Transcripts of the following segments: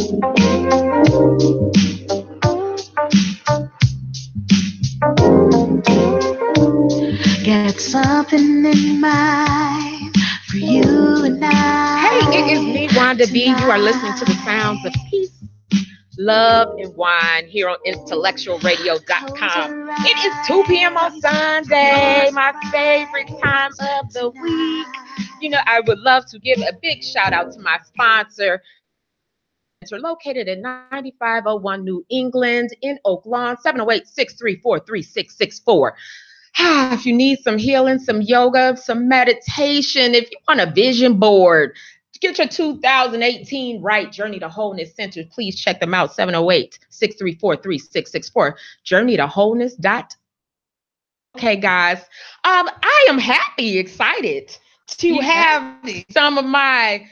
Got something in mind for you and I. Hey, it is me, Wanda B. You are listening to the sounds of peace, love, and wine here on IntellectualRadio.com. It is 2 p.m. on Sunday, my favorite time of the week. You know, I would love to give a big shout out to my sponsor. We're located at 9501 New England in Oak Lawn, 708-634-3664. If you need some healing, some yoga, some meditation, if you want a vision board, get your 2018 right Journey to Wholeness Center, please check them out, 708-634-3664, journeytowholeness.com. Okay, guys, I am excited to have some of my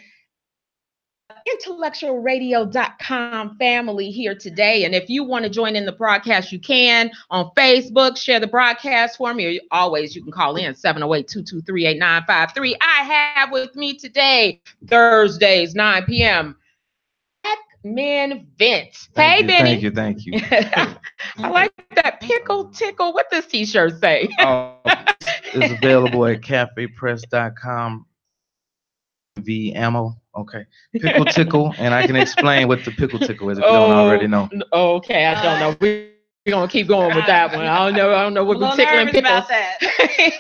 IntellectualRadio.com family here today. And if you want to join in the broadcast, you can on Facebook, share the broadcast for me, or always you can call in 708-223-8953. I have with me today, Thursdays, 9 p.m., Black Men Vent. Hey, Benny. Thank you. I like that pickle tickle. What does t-shirt say? It's available at cafepress.com. V ammo. Okay. Pickle tickle. And I can explain what the pickle tickle is if you don't already know. Okay, I don't know. We're going to keep going with that one. I don't know what we're tickling pickles. About that. Inside.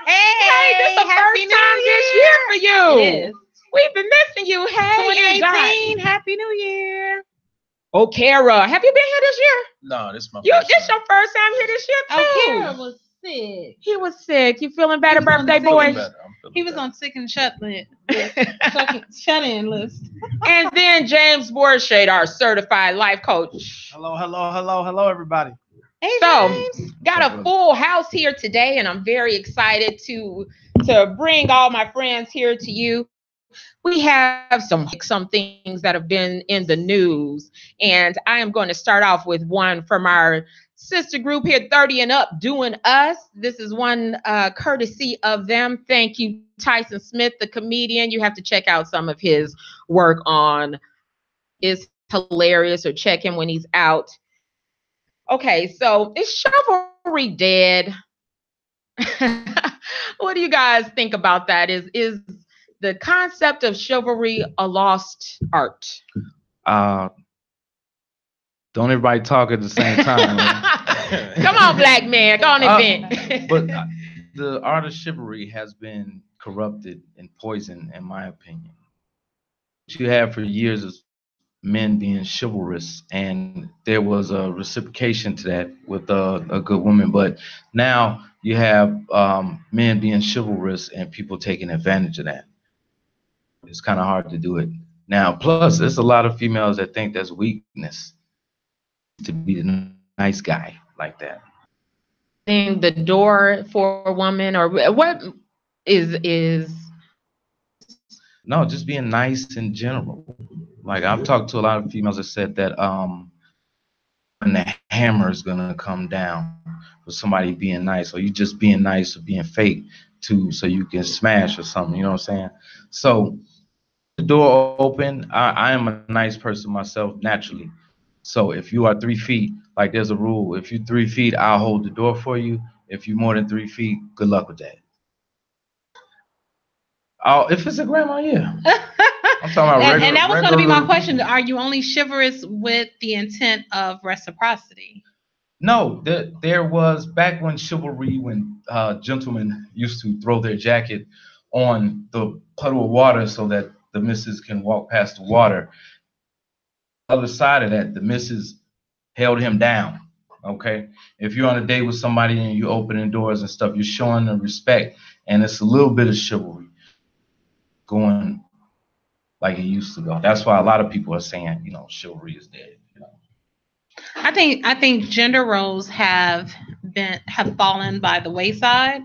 Hey, this is the first time this year for you. It is. We've been missing you. Hey, 2018. Happy New Year. Oh, Kara, have you been here this year? No, this is my first time. Your first time here this year, too. Oh, Kara was sick. He was sick. You feeling better, birthday boy? He was on sick and shut-in list. And then James Borshade, our certified life coach. Hello, everybody. Hey, so, James. Got a full house here today, and I'm very excited to bring all my friends here to you. We have some things that have been in the news, and I am going to start off with one from our sister group here, 30 and Up, Doing Us. This is one courtesy of them. Thank you, Tyson Smith, the comedian. You have to check out some of his work on It's Hilarious, or check him when he's out. Okay, so is chivalry dead? What do you guys think about that? Is the concept of chivalry a lost art? Don't everybody talk at the same time. Come on, black man. Go on and vent. But the art of chivalry has been corrupted and poisoned, in my opinion. What you have for years is men being chivalrous, and there was a reciprocation to that with a good woman. But now you have men being chivalrous and people taking advantage of that. It's kind of hard to do it now. Plus, there's a lot of females that think that's weakness to be the nice guy like that. The door for a woman, or what is no, just being nice in general. Like, I've talked to a lot of females that said that when the hammer is gonna come down for somebody being nice, or you just being nice or being fake so you can smash or something, you know what I'm saying? So the door open. I am a nice person myself naturally. So if you are 3 feet, like, there's a rule. If you're 3 feet, I'll hold the door for you. If you're more than 3 feet, good luck with that. Oh, if it's a grandma, yeah. I'm talking about and that was going to be my question. Are you only chivalrous with the intent of reciprocity? No, there was back when chivalry, when gentlemen used to throw their jacket on the puddle of water so that the missus can walk past the water. Other side of that, the missus held him down. Okay, if you're on a date with somebody and you're opening doors and stuff, you're showing them respect, and it's a little bit of chivalry going like it used to go. That's why a lot of people are saying, chivalry is dead. I think gender roles have fallen by the wayside.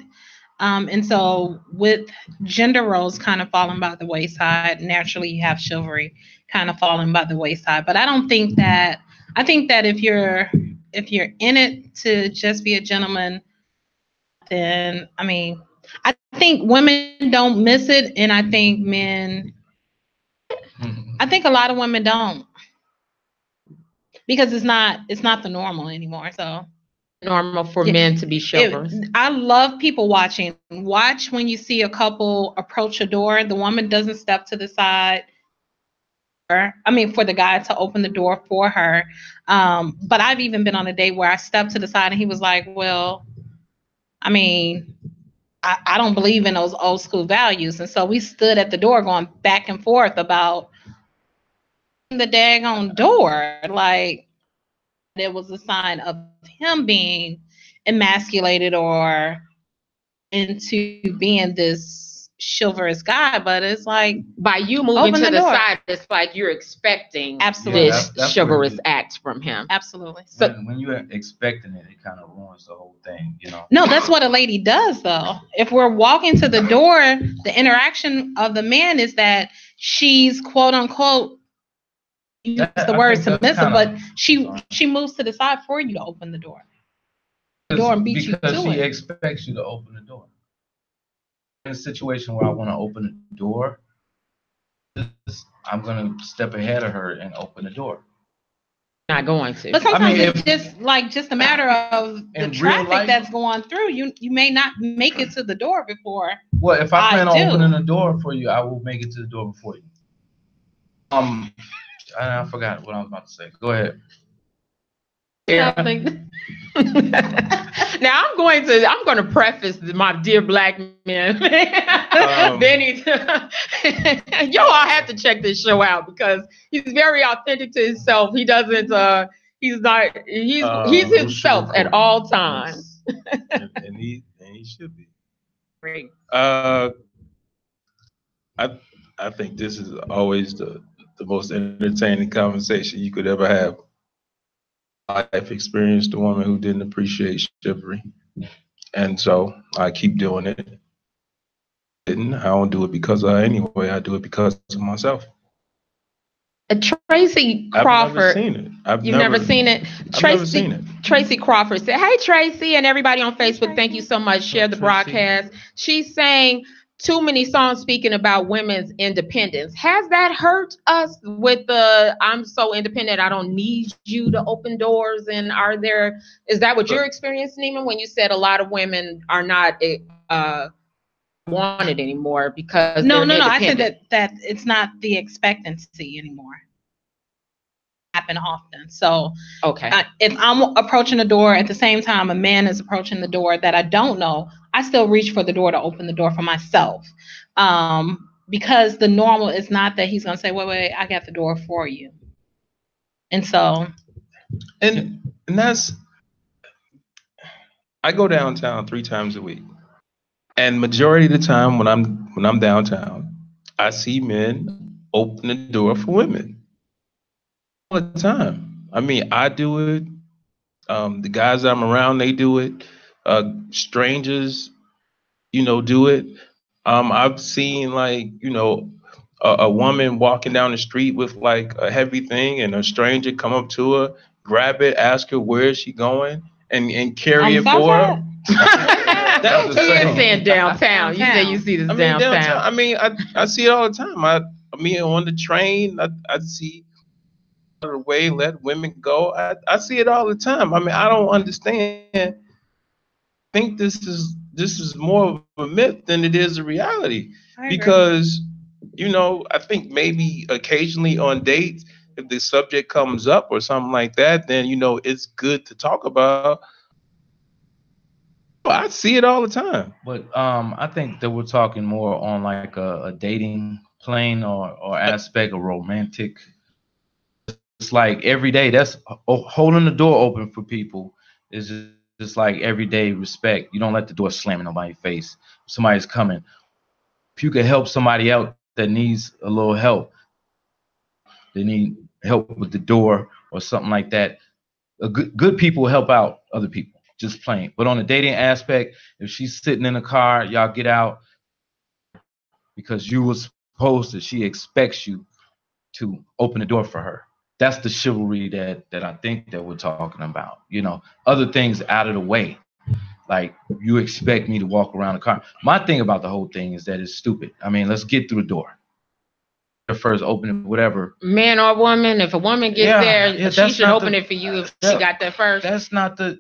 And so with gender roles kind of falling by the wayside, naturally you have chivalry kind of falling by the wayside. But I think that if you're in it to just be a gentleman, then I think women don't miss it, and I think men I think a lot of women don't, because it's not the normal anymore. So Normal for yeah, men to be chivalrous. I love people watching. Watch when you see a couple approach a door, the woman doesn't step to the side. For the guy to open the door for her. But I've even been on a date where I stepped to the side and he was like, well, I mean, I don't believe in those old school values. And so we stood at the door going back and forth about the daggone door. Like, it was a sign of him being emasculated or into being this chivalrous guy. But it's like, by you moving to the side, it's like you're expecting this chivalrous act from him. Absolutely. So when you're expecting it, it kind of ruins the whole thing, No, that's what a lady does, though. If we're walking to the door, the interaction of the man is that she's quote unquote, use the word submissive, but she moves to the side for you to open the door. And beat you to because she it. expects you to open the door. In a situation where I want to open the door, I'm going to step ahead of her and open the door. Not going to. But sometimes it's just a matter of the traffic that's going through. You may not make it to the door before. Well, if I plan on opening the door for you, I will make it to the door before you. I forgot what I was about to say. Go ahead. Yeah. Now I'm going to preface my dear black men. Benny, y'all all have to check this show out because he's very authentic to himself. He doesn't. He's himself at all times. and he should be. Great. I think this is always the most entertaining conversation you could ever have. I've experienced a woman who didn't appreciate chivalry, and so I keep doing it. I don't do it because of her anyway. I do it because of myself. Tracy Crawford. I've never seen it. You've never seen it? I've never seen it. Tracy Crawford said, "Hey Tracy, and everybody on Facebook, thank you so much. Share the broadcast." She's saying, too many songs speaking about women's independence. Has that hurt us with the I'm so independent, I don't need you to open doors? And is that what you're experiencing, even when you said a lot of women are not wanted anymore because No, I said that it's not the expectancy anymore. Happen often. So okay, if I'm approaching a door at the same time a man is approaching the door that I don't know, I still reach for the door to open the door for myself, because the normal is not that he's gonna say, wait, I got the door for you. And so and that's, I go downtown 3 times a week, and majority of the time when I'm downtown, I see men open the door for women all the time. I mean, I do it. The guys I'm around, they do it. Strangers, do it. I've seen a woman walking down the street with like a heavy thing, and a stranger come up to her, grab it, ask her where is she going, and carry it for her. That's the same. Saying downtown. You say you see this downtown. I mean, I see it all the time. I mean, on the train, I see the way let women go. I see it all the time. I mean, I don't understand. I think this is more of a myth than it is a reality. Because, I think maybe occasionally on dates, if the subject comes up or something like that, then, it's good to talk about. I see it all the time. But I think that we're talking more on like a dating plane or aspect of romantic. It's like every day, that's holding the door open for people is just like everyday respect. You don't let the door slam in nobody's face. If somebody's coming. If you could help somebody out that needs a little help, they need help with the door or something like that, good people help out other people, just plain. But on the dating aspect, if she's sitting in the car, y'all get out because you were supposed to, she expects you to open the door for her. That's the chivalry that I think that we're talking about. Other things out of the way. Like, you expect me to walk around the car. My thing about the whole thing is that it's stupid. I mean, let's get through the door. first, open it, whatever. Man or woman, if a woman gets there, she should open it for you if she got there first. That's not the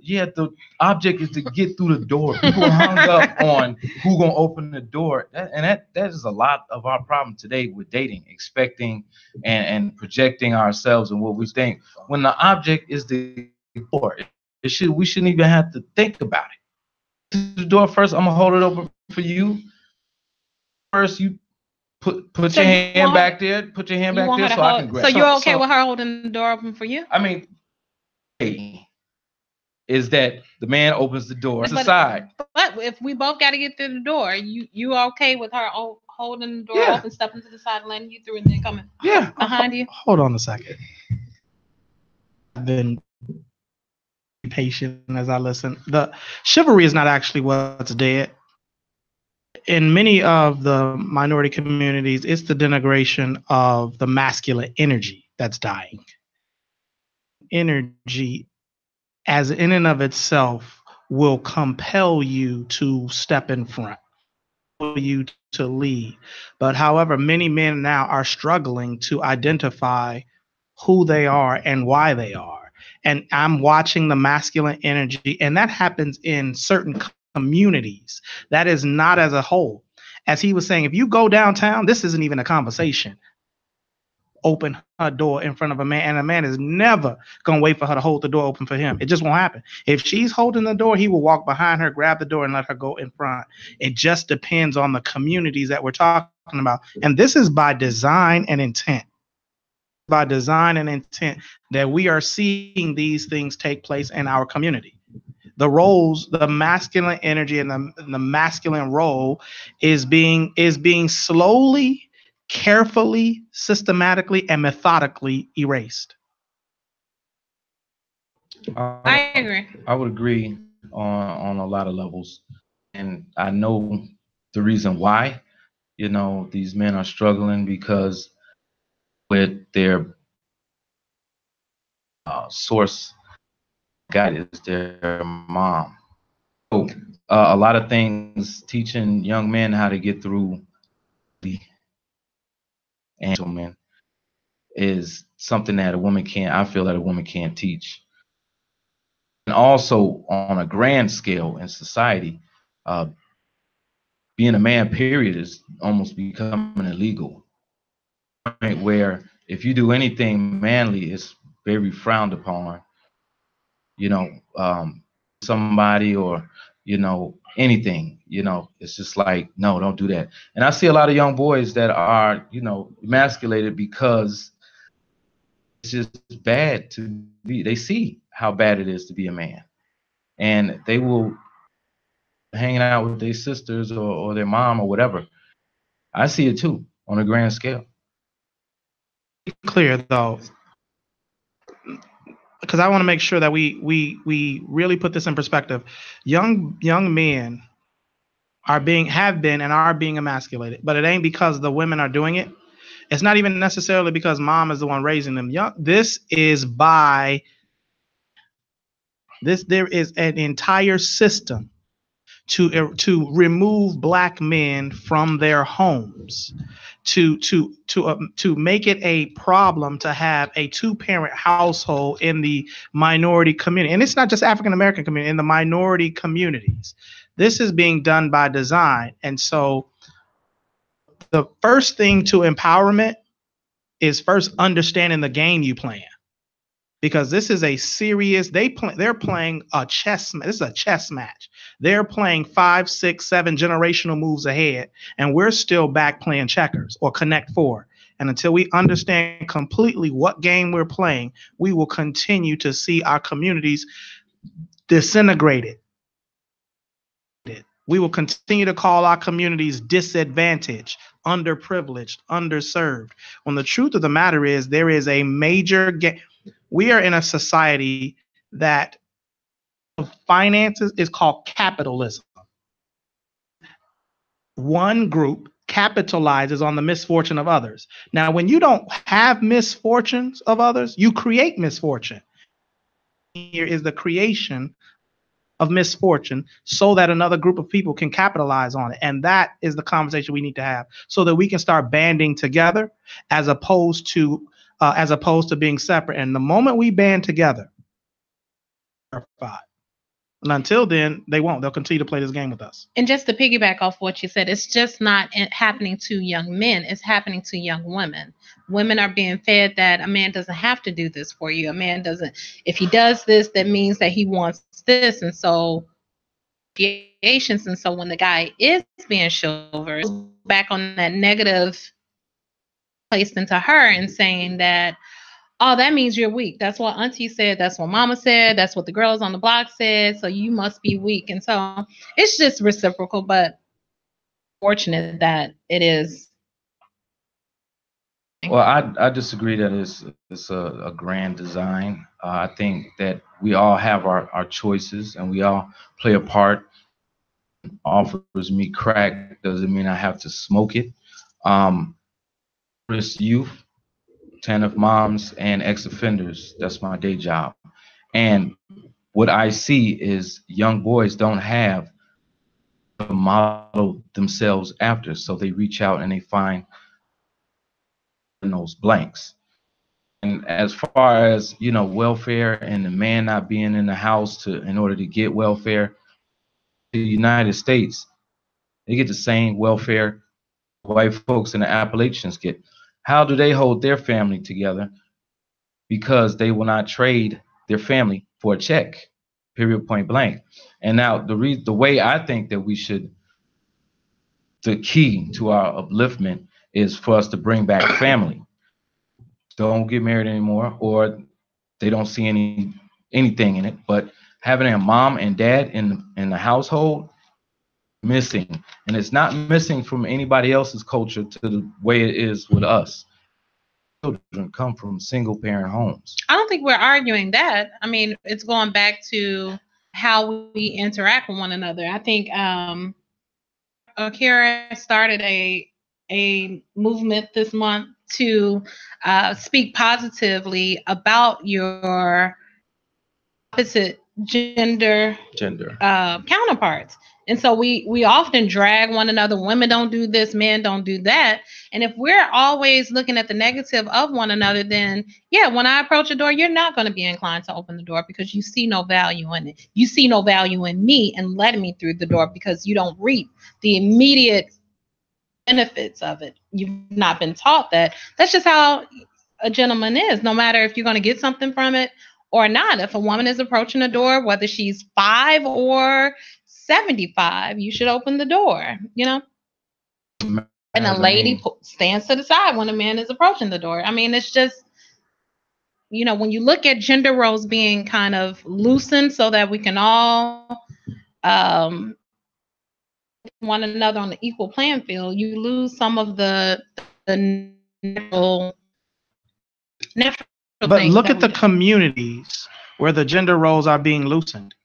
object is to get through the door. People hung up on who gonna open the door, that is a lot of our problem today with dating, expecting and projecting ourselves and what we think when the object is the door. We shouldn't even have to think about it. The door first. I'm gonna hold it open for you. First, you put your hand back there. Put your hand back there so I can grab. So you're okay with her holding the door open for you? I mean, is that the man opens the door to the side? But if we both got to get through the door, you okay with her holding the door open, stepping to the side, letting you through, and then coming behind you? Hold on a second. I've been patient as I listen. The chivalry is not actually what's dead. In many of the minority communities, it's the denigration of the masculine energy that's dying. Energy, as in and of itself, will compel you to step in front, you to lead. But however, many men now are struggling to identify who they are and why they are. And I'm watching the masculine energy, and that happens in certain communities. That is not as a whole. As he was saying, if you go downtown, this isn't even a conversation. Open her door in front of a man, and a man is never going to wait for her to hold the door open for him. It just won't happen. If she's holding the door, he will walk behind her, grab the door, and let her go in front. It just depends on the communities that we're talking about. And this is by design and intent. By design and intent that we are seeing these things take place in our community. The roles, the masculine energy and the masculine role is being slowly, carefully, systematically, and methodically erased. I agree. I would agree on a lot of levels, and I know the reason why. These men are struggling because with their source guide is their mom. So a lot of things teaching young men how to get through the gentleman is something that I feel that a woman can't teach. And also on a grand scale in society, being a man, period, is almost becoming illegal. Where if you do anything manly, it's very frowned upon. Somebody or anything. It's just like, no, don't do that. And I see a lot of young boys that are emasculated because it's just bad to be. They see how bad it is to be a man, and they will hanging out with their sisters or their mom or whatever. I see it too on a grand scale. Clear though, because I want to make sure that we really put this in perspective. Young men have been and are being emasculated, but it ain't because the women are doing it. It's not even necessarily because mom is the one raising them. There is an entire system to remove black men from their homes, to make it a problem to have a two-parent household in the minority community. And it's not just African American community, in the minority communities. This is being done by design. And so the first thing to empowerment is first understanding the game you playing. Because this is a serious, they're playing a chess. This is a chess match. They're playing 5, 6, 7 generational moves ahead, and we're still back playing checkers or Connect Four. And until we understand completely what game we're playing, we will continue to see our communities disintegrated. We will continue to call our communities disadvantaged, underprivileged, underserved. When the truth of the matter is, there is a major game. We are in a society that finances is called capitalism. One group capitalizes on the misfortune of others. Now, when you don't have misfortunes of others, you create misfortune. Here is the creation of misfortune so that another group of people can capitalize on it. And that is the conversation we need to have so that we can start banding together as opposed to being separate. And the moment we band together, and until then, they won't. They'll continue to play this game with us. And just to piggyback off what you said, it's just not happening to young men. It's happening to young women. Women are being fed that a man doesn't have to do this for you. A man doesn't. If he does this, that means that he wants this. And so, and so when the guy is being chivalrous, back on that negative placed into her and saying that, oh, that means you're weak. That's what auntie said. That's what mama said. That's what the girls on the block said. So you must be weak. And so it's just reciprocal, but fortunate that it is. Well, I disagree that it's a grand design. I think that we all have our choices and we all play a part. Offers me crack doesn't mean I have to smoke it. Youth, TANF moms, and ex-offenders. That's my day job. And what I see is young boys don't have a model themselves after, so they reach out and they find those blanks. And as far as, you know, welfare and the man not being in the house in order to get welfare, the United States, they get the same welfare white folks in the Appalachians get. How do they hold their family together? Because they will not trade their family for a check, period, point blank. And now the way I think that we should, the key to our upliftment is for us to bring back family. Don't get married anymore, or they don't see anything in it. But having a mom and dad in the household, missing. And it's not missing from anybody else's culture to the way it is with us. Children come from single parent homes. I don't think we're arguing that. I mean, it's going back to how we interact with one another. I think Akira started a movement this month to speak positively about your opposite gender counterparts. And so we often drag one another. Women don't do this, men don't do that. And if we're always looking at the negative of one another, then yeah, when I approach a door, you're not going to be inclined to open the door because you see no value in it. You see no value in me and letting me through the door because you don't reap the immediate benefits of it. You've not been taught that. That's just how a gentleman is, no matter if you're going to get something from it or not. If a woman is approaching a door, whether she's 5 or 75, you should open the door, you know? And a lady stands to the side when a man is approaching the door. I mean, it's just, you know, when you look at gender roles being kind of loosened so that we can all one another on the equal playing field, you lose some of the natural but look at the communities where the gender roles are being loosened.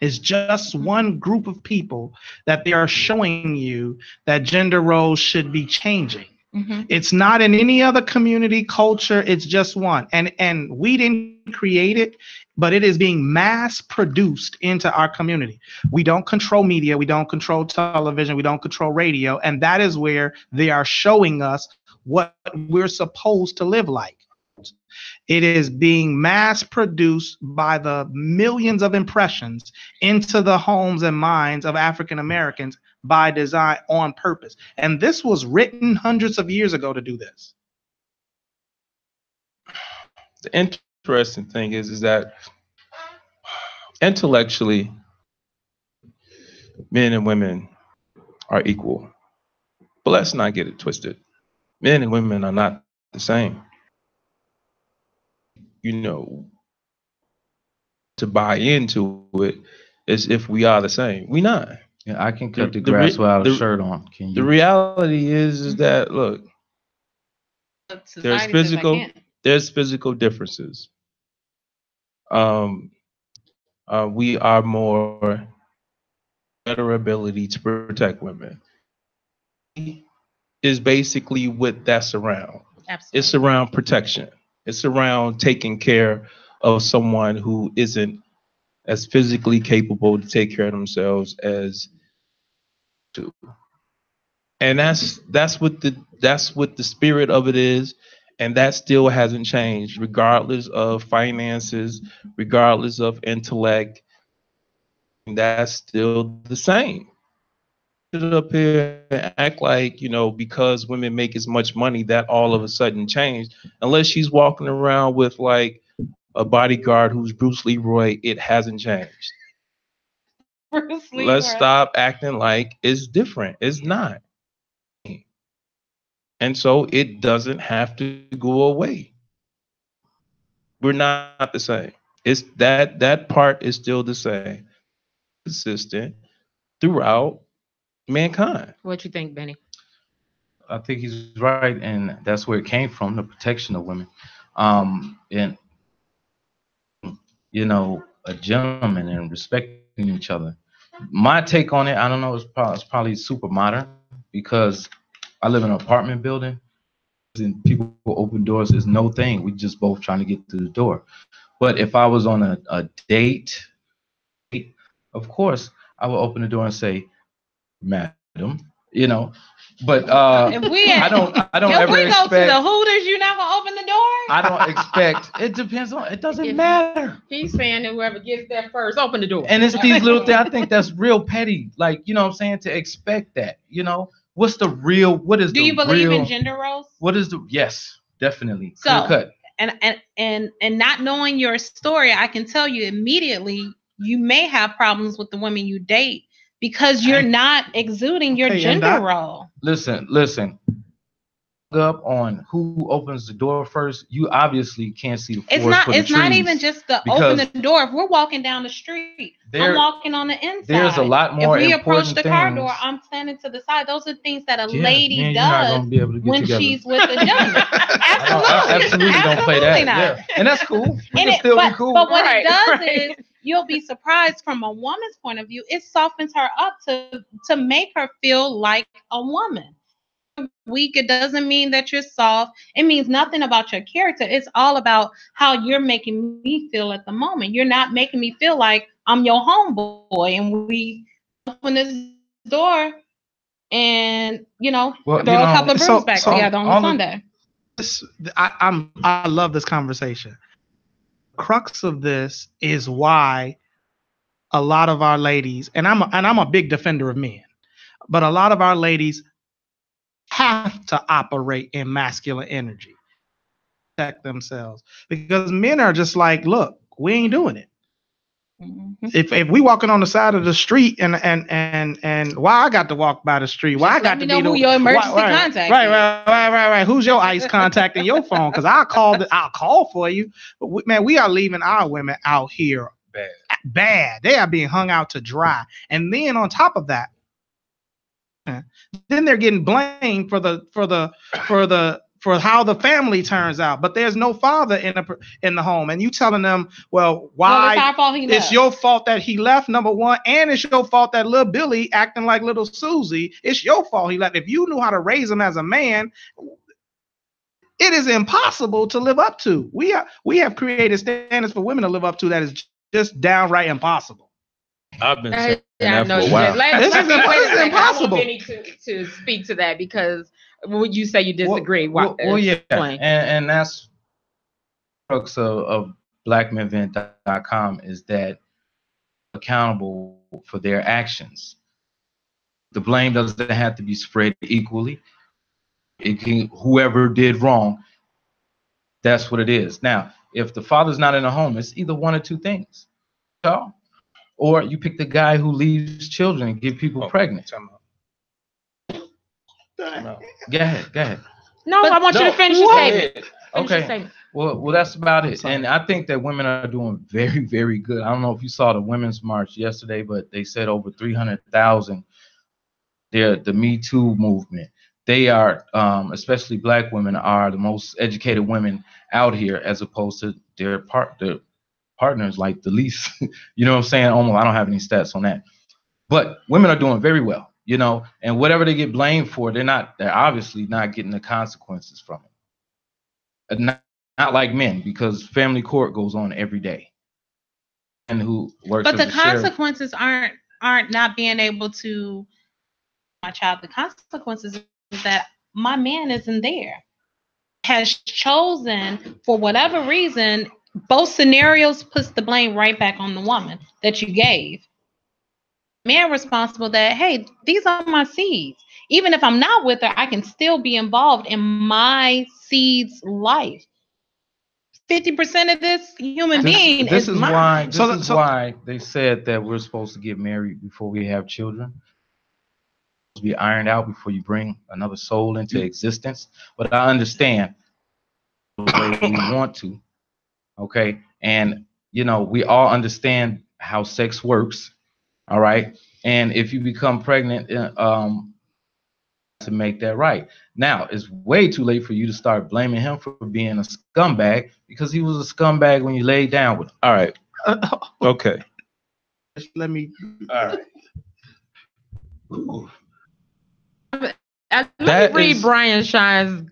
It's just one group of people that they are showing you that gender roles should be changing. Mm-hmm. It's not in any other community culture. It's just one. And we didn't create it, but it is being mass produced into our community. We don't control media. We don't control television. We don't control radio. And that is where they are showing us what we're supposed to live like. It is being mass produced by the millions of impressions into the homes and minds of African Americans by design, on purpose. And this was written hundreds of years ago to do this. The interesting thing is that intellectually, men and women are equal. But let's not get it twisted. Men and women are not the same. You know, to buy into it as if we are the same. We not. Yeah, I can cut the grass without a shirt on. Can you? The reality is that, look, there's physical differences. We are more better ability to protect women. Is basically what that's around. Absolutely. It's around protection. It's around taking care of someone who isn't as physically capable to take care of themselves as to. And that's what the spirit of it is, and that still hasn't changed, regardless of finances, regardless of intellect. That's still the same. Sit up here and act like, because women make as much money, that all of a sudden changed. Unless she's walking around with like a bodyguard who's Bruce Leroy, it hasn't changed. Bruce Let's Leroy. stop acting like it's different. It's not. And so it doesn't have to go away. We're not the same. It's that part is still the same, consistent throughout mankind. What you think, Benny? I think he's right, and that's where it came from, the protection of women. And a gentleman and respecting each other. My take on it, I don't know, it's probably super modern because I live in an apartment building and people open doors is no thing. We just both trying to get through the door. But if I was on a date, of course, I would open the door and say, "Madam," But I don't If ever we go to the expect. Hooters, you're not gonna open the door? I don't expect. It depends on. It doesn't matter. He's saying that whoever gets there first, open the door. And it's these little things. I think that's real petty. Like, what I'm saying, to expect that. What's the real? What is Do the you believe real, in gender roles? What is the? Yes, definitely. So, Clear cut. And not knowing your story, I can tell you immediately you may have problems with the women you date because you're not exuding your gender role. Listen. Up on who opens the door first, you obviously can't see the forest for the It's not trees, even just the open the door. If we're walking down the street, I'm walking on the inside. There's a lot more. If we approach important the car things. door, I'm standing to the side. Those are things that a Yeah, lady me and you're not does gonna be able to get when together. she's with a gentleman. Absolutely don't play that. Not. Yeah. And that's cool. We And can still be cool. But what Right, it does right. is you'll be surprised from a woman's point of view. It softens her up to make her feel like a woman. Weak, it doesn't mean that you're soft. It means nothing about your character. It's all about how you're making me feel at the moment. You're not making me feel like I'm your homeboy and we open this door and throw a couple of brooms back together on Sunday. I love this conversation. Crux of this is why a lot of our ladies, and I'm a big defender of men, but a lot of our ladies have to operate in masculine energy, protect themselves, because men are just like, look, we ain't doing it. Mm-hmm. If we walking on the side of the street and why I got to walk by the street? Why I got to be who your emergency contact? Right. Who's your ICE contact in your phone? Because I'll call for you. But we are leaving our women out here bad. They are being hung out to dry, and then on top of that, then they're getting blamed for how the family turns out. But there's no father in the home, and you telling them, well, why? It's your fault that he left, number one, and it's your fault that little Billy acting like little Susie. It's your fault he left. If you knew how to raise him as a man, it is impossible to live up to. We have created standards for women to live up to that is just downright impossible. I've been saying that for a while. This is impossible. I want Benny to speak to that because would you say you disagree? Well, yeah, and that's the crux of blackmenvent.com is that accountable for their actions. The blame doesn't have to be spread equally. It can, whoever did wrong, that's what it is. Now, if the father's not in the home, it's either one or two things. So, or you pick the guy who leaves children and get people pregnant. Go ahead. No, I want you to finish your statement. Okay. Well, that's about it. And I think that women are doing very, very good. I don't know if you saw the Women's March yesterday, but they said over 300,000. They're the Me Too movement. They are, especially black women, are the most educated women out here, as opposed to their partners, like the least. You know what I'm saying? Almost, I don't have any stats on that. But women are doing very well, and whatever they get blamed for, they're obviously not getting the consequences from it. Not like men, because family court goes on every day. and who works. But as the a sheriff. consequences aren't not being able to my child. The consequences is that my man isn't there. Has chosen for whatever reason. Both scenarios puts the blame right back on the woman that you gave. Man responsible that, hey, these are my seeds. Even if I'm not with her, I can still be involved in my seed's life. 50% of this human being This is mine. why. This is why they said that we're supposed to get married before we have children. To be ironed out before you bring another soul into existence. But I understand the way we want to. Okay, and we all understand how sex works. All right, and if you become pregnant, to make that right. Now, it's way too late for you to start blaming him for being a scumbag because he was a scumbag when you laid down with him. All right. Okay. Let me. All right. Let me read Brian Shine's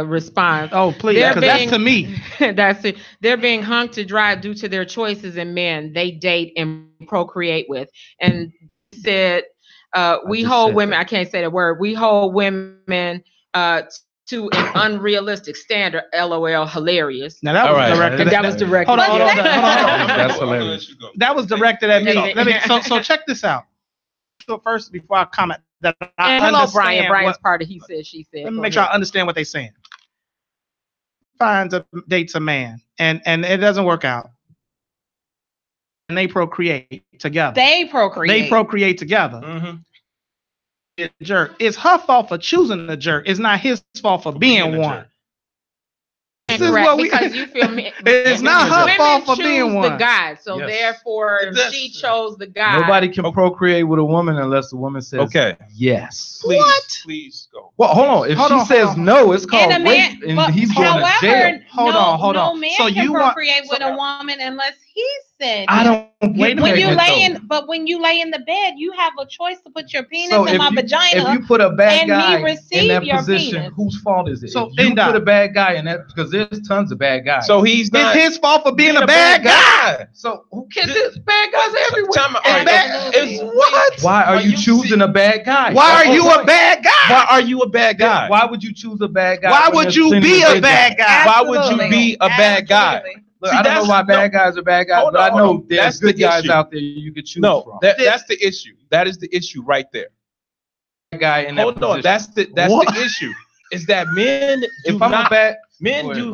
response. Oh, please, because that's to me. That's it. They're being hung to dry due to their choices in men they date and procreate with. And said, we hold women, I can't say the word, we hold women to an unrealistic standard. LOL, hilarious. Now that was directed. That was directed. Hold on. That's hilarious. That was directed at me. So check this out. So first, before I comment, that I hello, Brian. Brian's part of he said, she said. Let me make sure I understand what they're saying. Dates a man, and it doesn't work out. And they procreate together. They procreate together. Mm-hmm. Jerk. It's her fault for choosing the jerk. It's not his fault for being one. This is what because you feel me. It's not her fault for being one. The guy, so therefore she chose the guy. Nobody can procreate with a woman unless the woman says yes. Please go. Well, hold on. If she says no, it's called rape, and he's going to jail. Hold on. No man can procreate with a woman unless he said. I don't get when you lay in, but when you lay in the bed, you have a choice to put your penis in my vagina. If you put a bad guy in that your position, penis. whose fault is it? So if you put a bad guy in that, because there's tons of bad guys. So he's not. It's his fault for being a bad guy. So who cares? There's bad guys everywhere. It's what? Why are you choosing a bad guy? Why are you a bad guy? Why are you a bad guy? Why would you choose a bad guy? Why would you be a bad guy? Why would you be a bad guy? Look, I don't know why bad guys are bad guys, but I know there's good guys out there you could choose from. That's the issue. That is the issue right there. Guy in that position. That's the issue. Is that men do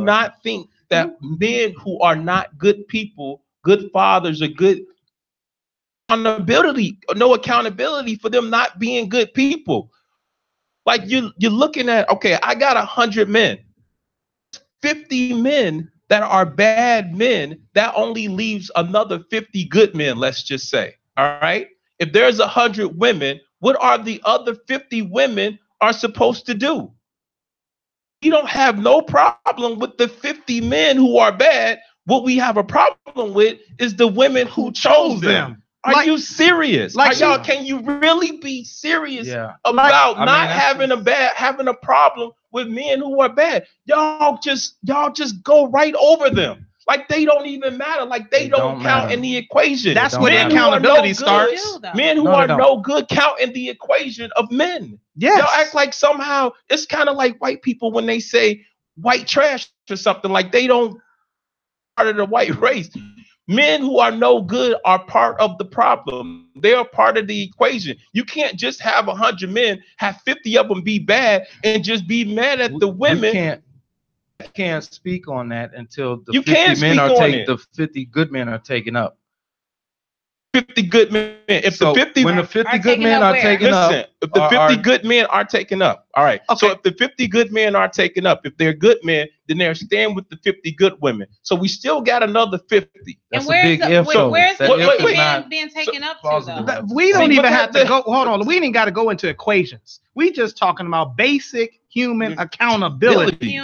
not think that men who are not good people, good fathers, or good no accountability for them not being good people. Like you're looking at, okay, I got 100 men, 50 men that are bad men, that only leaves another 50 good men, let's just say. All right. If there's 100 women, what are the other 50 women are supposed to do? You don't have no problem with the 50 men who are bad. What we have a problem with is the women who chose them. Are you serious? Can you really be serious about having a problem with men who are bad? Y'all just go right over them. Like they don't even matter. Like they don't count in the equation. That's where the accountability starts. Men who are no good count in the equation of men. Yes. Y'all act like somehow it's kind of like white people when they say white trash or something, like they don't part of the white race. Men who are no good are part of the problem. They are part of the equation. You can't just have 100 men, have 50 of them be bad, and just be mad at the women. You can't speak on that until the 50 good men are taken up. 50 good men. When the 50 good men are taken up, if the 50 good men are taken up, all right. Okay. So if the 50 good men are taken up, if they're good men, then they're staying with the 50 good women. So we still got another 50. That's a big if. Where's the 50 men being taken up to, though? We don't even have to go. Hold on. We ain't got to go into equations. We just talking about basic human accountability.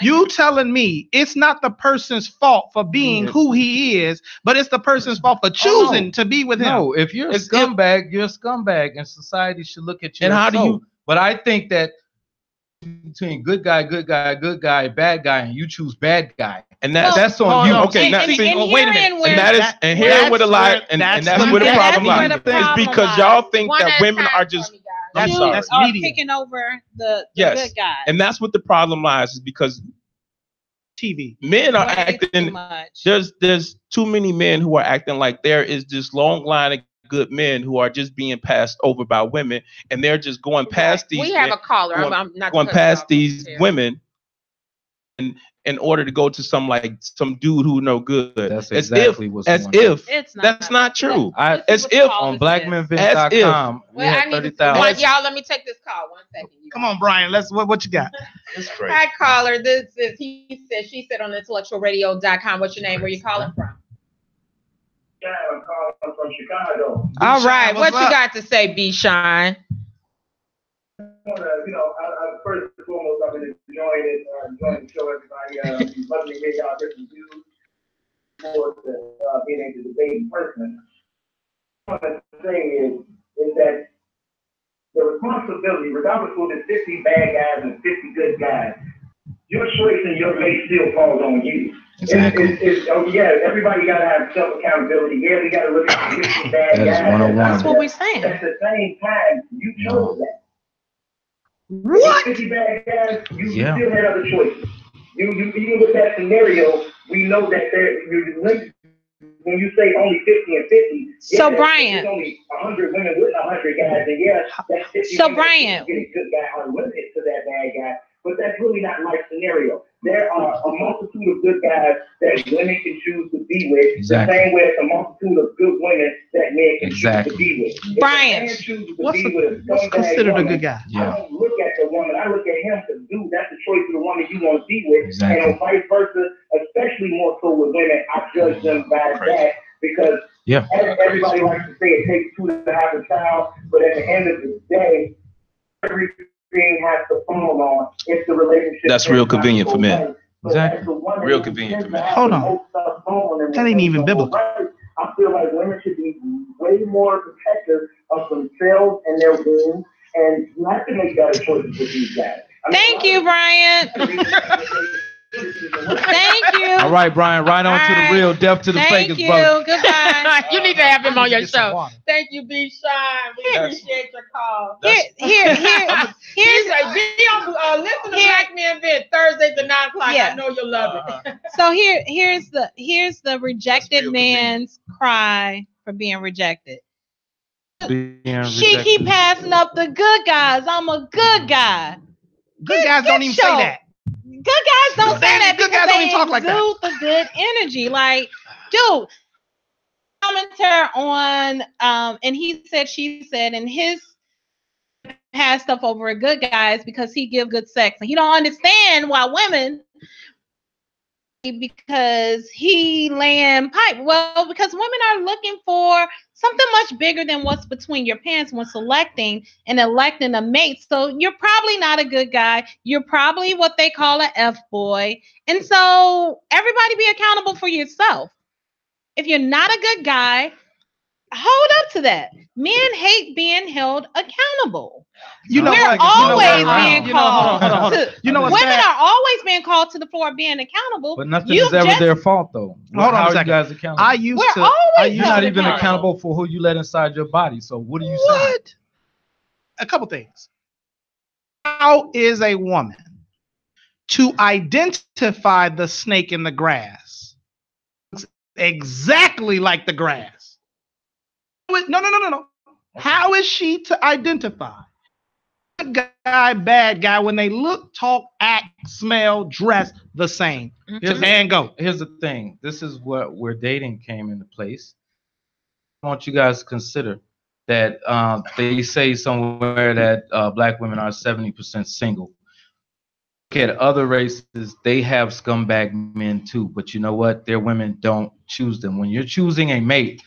You telling me it's not the person's fault for being who he is, but it's the person's fault for choosing to be with him. No, if you're a scumbag, you're a scumbag, and society should look at you. And how do you? But I think that between good guy, bad guy, and you choose bad guy. And that's on you. Okay, now see, wait a minute. And here's where the lie, and that's where the problem lies. Is because y'all think that women are just. I'm sorry. That's picking over the good guy. And that's what the problem lies, is because TV men are acting. There's too many men who are acting like there is this long line of good men who are just being passed over by women, and they're just going past these. We have a caller. I'm not going past these women, in order to go to some dude who no good. That's exactly what's going on. That's not true. As if on blackmenvent.com we had 30,000. Y'all, let me take this call 1 second. Come on, Brian. What you got? Hi, caller. This is she said on IntellectualRadio.com. What's your name? Where you calling from? Yeah, I'm calling from Chicago. All right, what you got to say, B. Shine? First and foremost, I've been enjoying the show, everybody. Loving to hear y'all different views, more to being able to debate in person. What I'm saying is that the responsibility, regardless of the 50 bad guys and 50 good guys, your choice and your mate still falls on you. Exactly. Everybody got to have self-accountability. Yeah, we got to look at the 50 bad guys. That's what we're saying. At the same time, you chose that. What? 50 bad guys, you still had other choices. You even with that scenario, we know that when you say only 50 and 50, so Brian, there's only 100 women with 100 guys, and that's 50 so Brian, get a good guy unlimited to that bad guy, but that's really not life scenario. There are a multitude of good guys that women can choose to be with, the same way as a multitude of good women that men can choose to be with. Brian, what's considered a good guy? I don't look at the woman, I look at him because, dude, that's the choice of the woman you want to be with. And vice versa, especially more so with women, I judge them by that because everybody likes to say it takes two to have a child, but at the end of the day, everything has to fall on if the relationship. That's real convenient for men. Exactly. Real convenient for men. Hold on. That ain't even biblical. I feel like women should be way more protective of themselves and their wombs, and you have to make better choices with these guys. Thank you, Brian. Thank you. All right, Brian, right on to the real, deaf to the fakest, brother. Goodbye. You need to have him on your show. Thank you, B. Shine. We appreciate your call. Here's listen to Black Men Vent Thursdays at 9 o'clock. I know you'll love it. So here's the rejected man's cry for being rejected. She keep passing up the good guys. I'm a good guy. Good guys don't even say that. Good guys don't say that. Good guys don't even talk like that. The good energy, like, dude. Commentary on, and he said, she said, and his pass stuff over at good guys because he give good sex, and he don't understand why women. Because he laying pipe. Well, because women are looking for something much bigger than what's between your pants when selecting and electing a mate. So you're probably not a good guy. You're probably what they call an F-boy. And so everybody be accountable for yourself. If you're not a good guy, hold up to that. Men hate being held accountable. We're always being called. Hold on. Women are always being called to the floor being accountable. But nothing is ever their fault, though. Hold on a second. How are you guys accountable? You're not even accountable for who you let inside your body. So what are you saying? A couple things. How is a woman to identify the snake in the grass? Exactly like the grass. No. How is she to identify good guy, bad guy when they look, talk, act, smell, dress the same? And go. Here's the thing. This is where dating came into place. I want you guys to consider that they say somewhere that black women are 70% single. Look at other races, they have scumbag men too, but you know what? Their women don't choose them. When you're choosing a mate,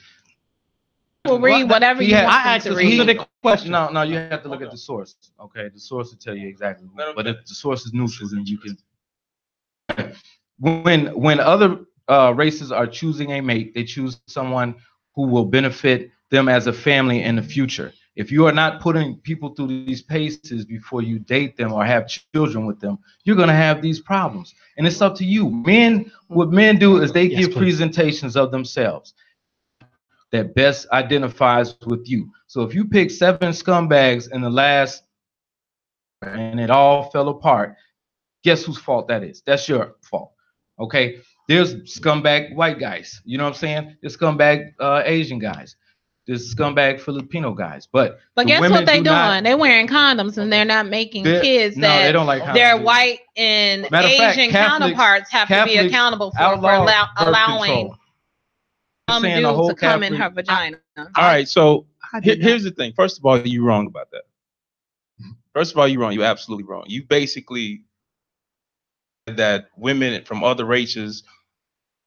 we'll read whatever you want to read. Question. No, you have to look at the source. Okay, the source will tell you exactly. But if the source is neutral, then you can. When other races are choosing a mate, they choose someone who will benefit them as a family in the future. If you are not putting people through these paces before you date them or have children with them, you're going to have these problems. And it's up to you. Men, what men do is they give presentations of themselves that best identifies with you. So if you pick 7 scumbags in the last and it all fell apart, guess whose fault that is? That's your fault. Okay? There's scumbag white guys. You know what I'm saying? There's scumbag Asian guys. There's scumbag Filipino guys. But guess what they doing? They're wearing condoms and they're not making kids that they don't like their white and Asian counterparts have to be accountable for allowing some dude to come in her vagina. All right, so here's the thing. First of all, you're wrong about that. First of all, you're wrong. You're absolutely wrong. You basically said that women from other races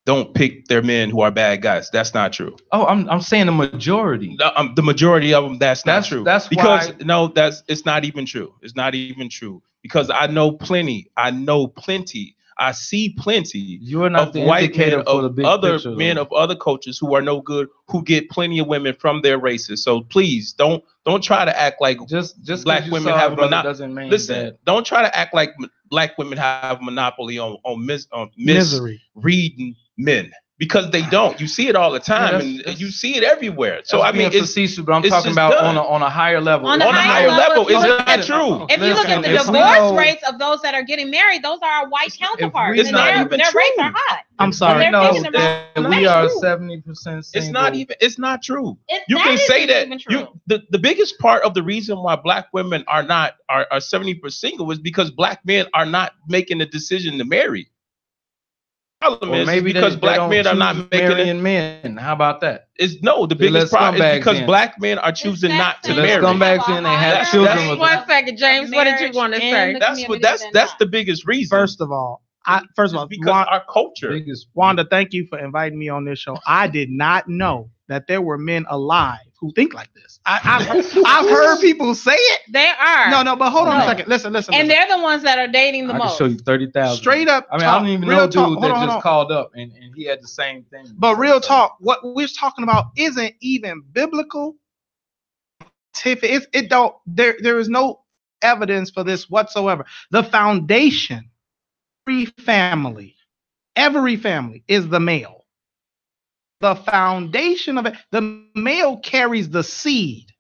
don't pick their men who are bad guys. That's not true. Oh, I'm saying the majority. The majority of them. That's not true. That's because why... it's not even true. It's not even true because I know plenty. I see plenty You're not of the white men of other men of other cultures who are no good, who get plenty of women from their races. So please don't try to act like just black women have a monopoly. Doesn't mean listen, that... don't try to act like black women have a monopoly on misery reading men. Because they don't. You see it all the time, and you see it everywhere. So I mean, it's facetious, but I'm talking about on a higher level. On a higher level, it's not true. If you look at the divorce rates of those that are getting married, those are our white counterparts, and their rates are high. I'm sorry, no, we are 70%. It's not even. It's not true. You can say that. The biggest part of the reason why black women are 70% single is because black men are not making the decision to marry. Or maybe because black men are not marrying men. How about that? The biggest problem is because black men are choosing not to marry. Scumbags in, they have children with 1 second, James. What did you want to say? That's the biggest reason. First of all, because our culture. Wanda, thank you for inviting me on this show. I did not know that there were men alive who think like this. I've heard people say it. They are. No, but hold on a second. Listen. And they're the ones that are dating the most. I can show you 30,000. Straight up. I mean, I don't even know dude that just called up and he had the same thing. But real talk, what we're talking about isn't even biblical. There is no evidence for this whatsoever. The foundation, every family is the male. The foundation of it, the male carries the seed.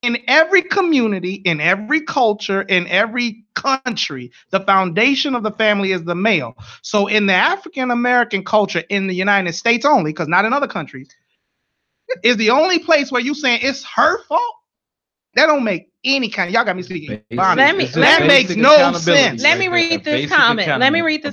In every community, in every culture, in every country, the foundation of the family is the male. So in the African American culture in the United States only, because not in other countries, is the only place where you saying it's her fault. That don't make any kind. Y'all got me speaking. That makes no sense. Let me read this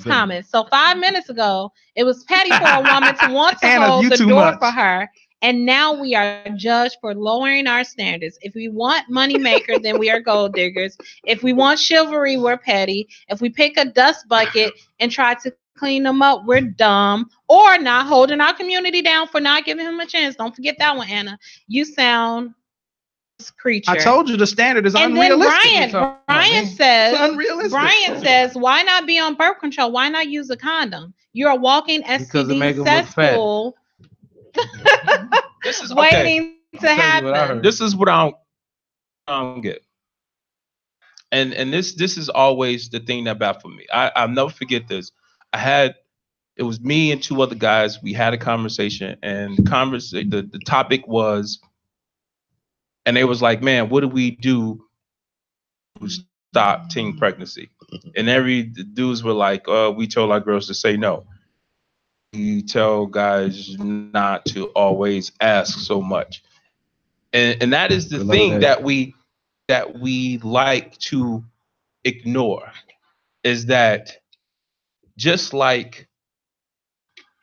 comment. So 5 minutes ago, it was petty for a woman to want to hold the door for her. And now we are judged for lowering our standards. If we want money maker, then we are gold diggers. If we want chivalry, we're petty. If we pick a dust bucket and try to clean them up, we're dumb or not holding our community down for not giving him a chance. Don't forget that one, Anna. You sound creature. I told you the standard is unrealistic. And then Brian says, why not be on birth control? Why not use a condom? You're a walking STD cesspool. This is waiting to happen. This is what I don't get. And this is always the thing that baffled me. I'll never forget this. It was me and 2 other guys. We had a conversation, and the topic was, and they was like, man, what do we do to stop teen pregnancy? And the dudes were like, we told our girls to say no. We tell guys not to always ask so much. And that is the thing that we like to ignore, is that just like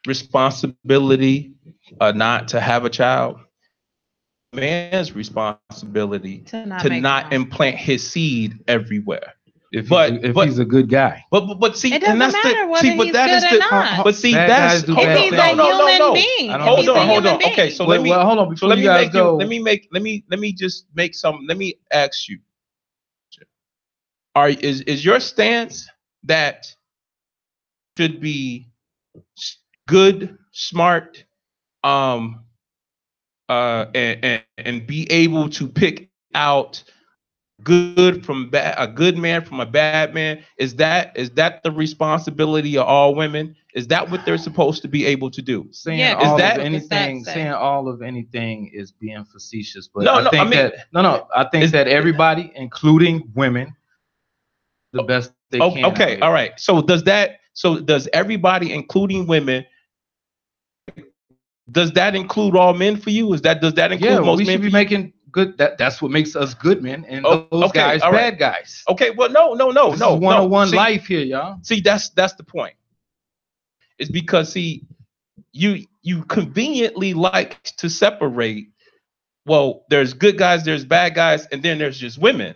responsibility not to have a child, man's responsibility to not implant his seed everywhere. If he's a good guy. But see, it doesn't matter whether he's good or not. But see, that's if he's a human being. Hold on. Okay, so let me hold on. Before you guys go, let me ask you. Is your stance that should be good, smart, and be able to pick out good from bad, a good man from a bad man? Is that the responsibility of all women? Is that what they're supposed to be able to do? Saying Yeah, all that- of what does that anything, say? saying all of anything is being facetious. But No, I no, think I mean- I think that everybody, including women, the best they can. Okay, all right. So does everybody, including women, does that include all men for you? Does that include Yeah, most we men should be for you? making good. That's what makes us good men, and Oh, those okay, guys all right. bad guys. Okay, well, no, This is one-on-one See- life here, y'all. See, that's the point. It's because, see, you conveniently like to separate. Well, there's good guys, there's bad guys, and then there's just women.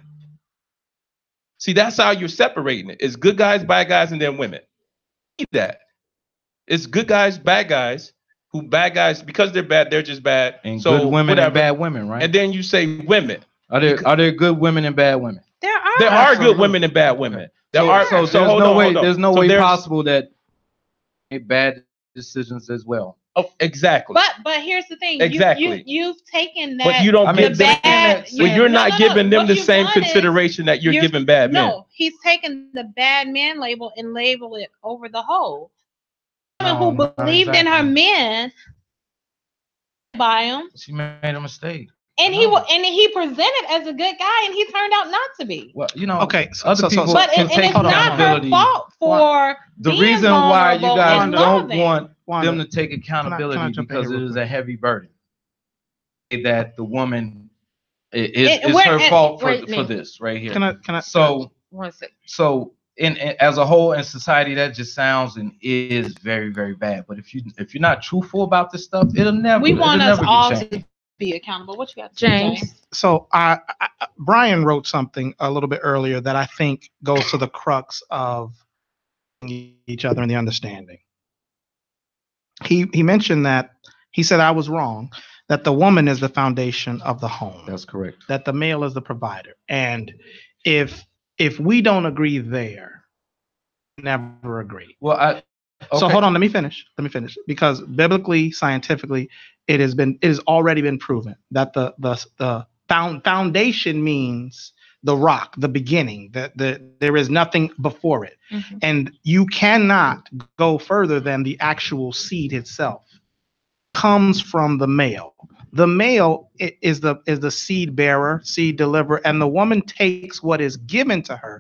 See, that's how you're separating it. It's good guys, bad guys, and then women. See that? It's good guys, bad guys. Who bad guys, because they're bad, they're just bad. And so good women whatever. and bad women, right? And then you say women. Are there good women and bad women? There are. There are good Absolutely. women and bad women. There So, are. so there's hold no on, way. hold on. There's no So way there's- possible that make bad decisions as well. Oh, exactly. But here's the thing. Exactly. You've taken that. But you don't I mean, give the them. bad. But you're not no. giving them What the you've same done is consideration that you're giving bad men. No, he's taken the bad man label and label it over the whole. Woman No, who not believed in her exactly. men by him, She made a mistake. and No. he presented as a good guy, and he turned out not to be. Well, you know, Okay, other people But can and take it's not her accountability. fault for The being reason why you vulnerable guys and don't loving. want Wanda, them to take accountability can I jump in because here it real is quick? a heavy burden. That the woman And is we're- her and- fault for wait, Nick. this right here. Can I? So 1 second. so in as a whole in society, that just sounds and is very, very bad. But if you're not truthful about this stuff, We want it'll us never all get changed. to be accountable. What you got to say, James? So Brian wrote something a little bit earlier that I think goes to the crux of each other and the understanding. He mentioned that he said I was wrong, that the woman is the foundation of the home, That's correct. that the male is the provider, and if we don't agree there, never agree. Well, So hold on, let me finish. Because biblically, scientifically, it has already been proven that the foundation means the rock, the beginning, that there is nothing before it. Mhm. And you cannot go further than the actual seed itself. Comes from the male. The male is the seed bearer, seed deliverer, and the woman takes what is given to her.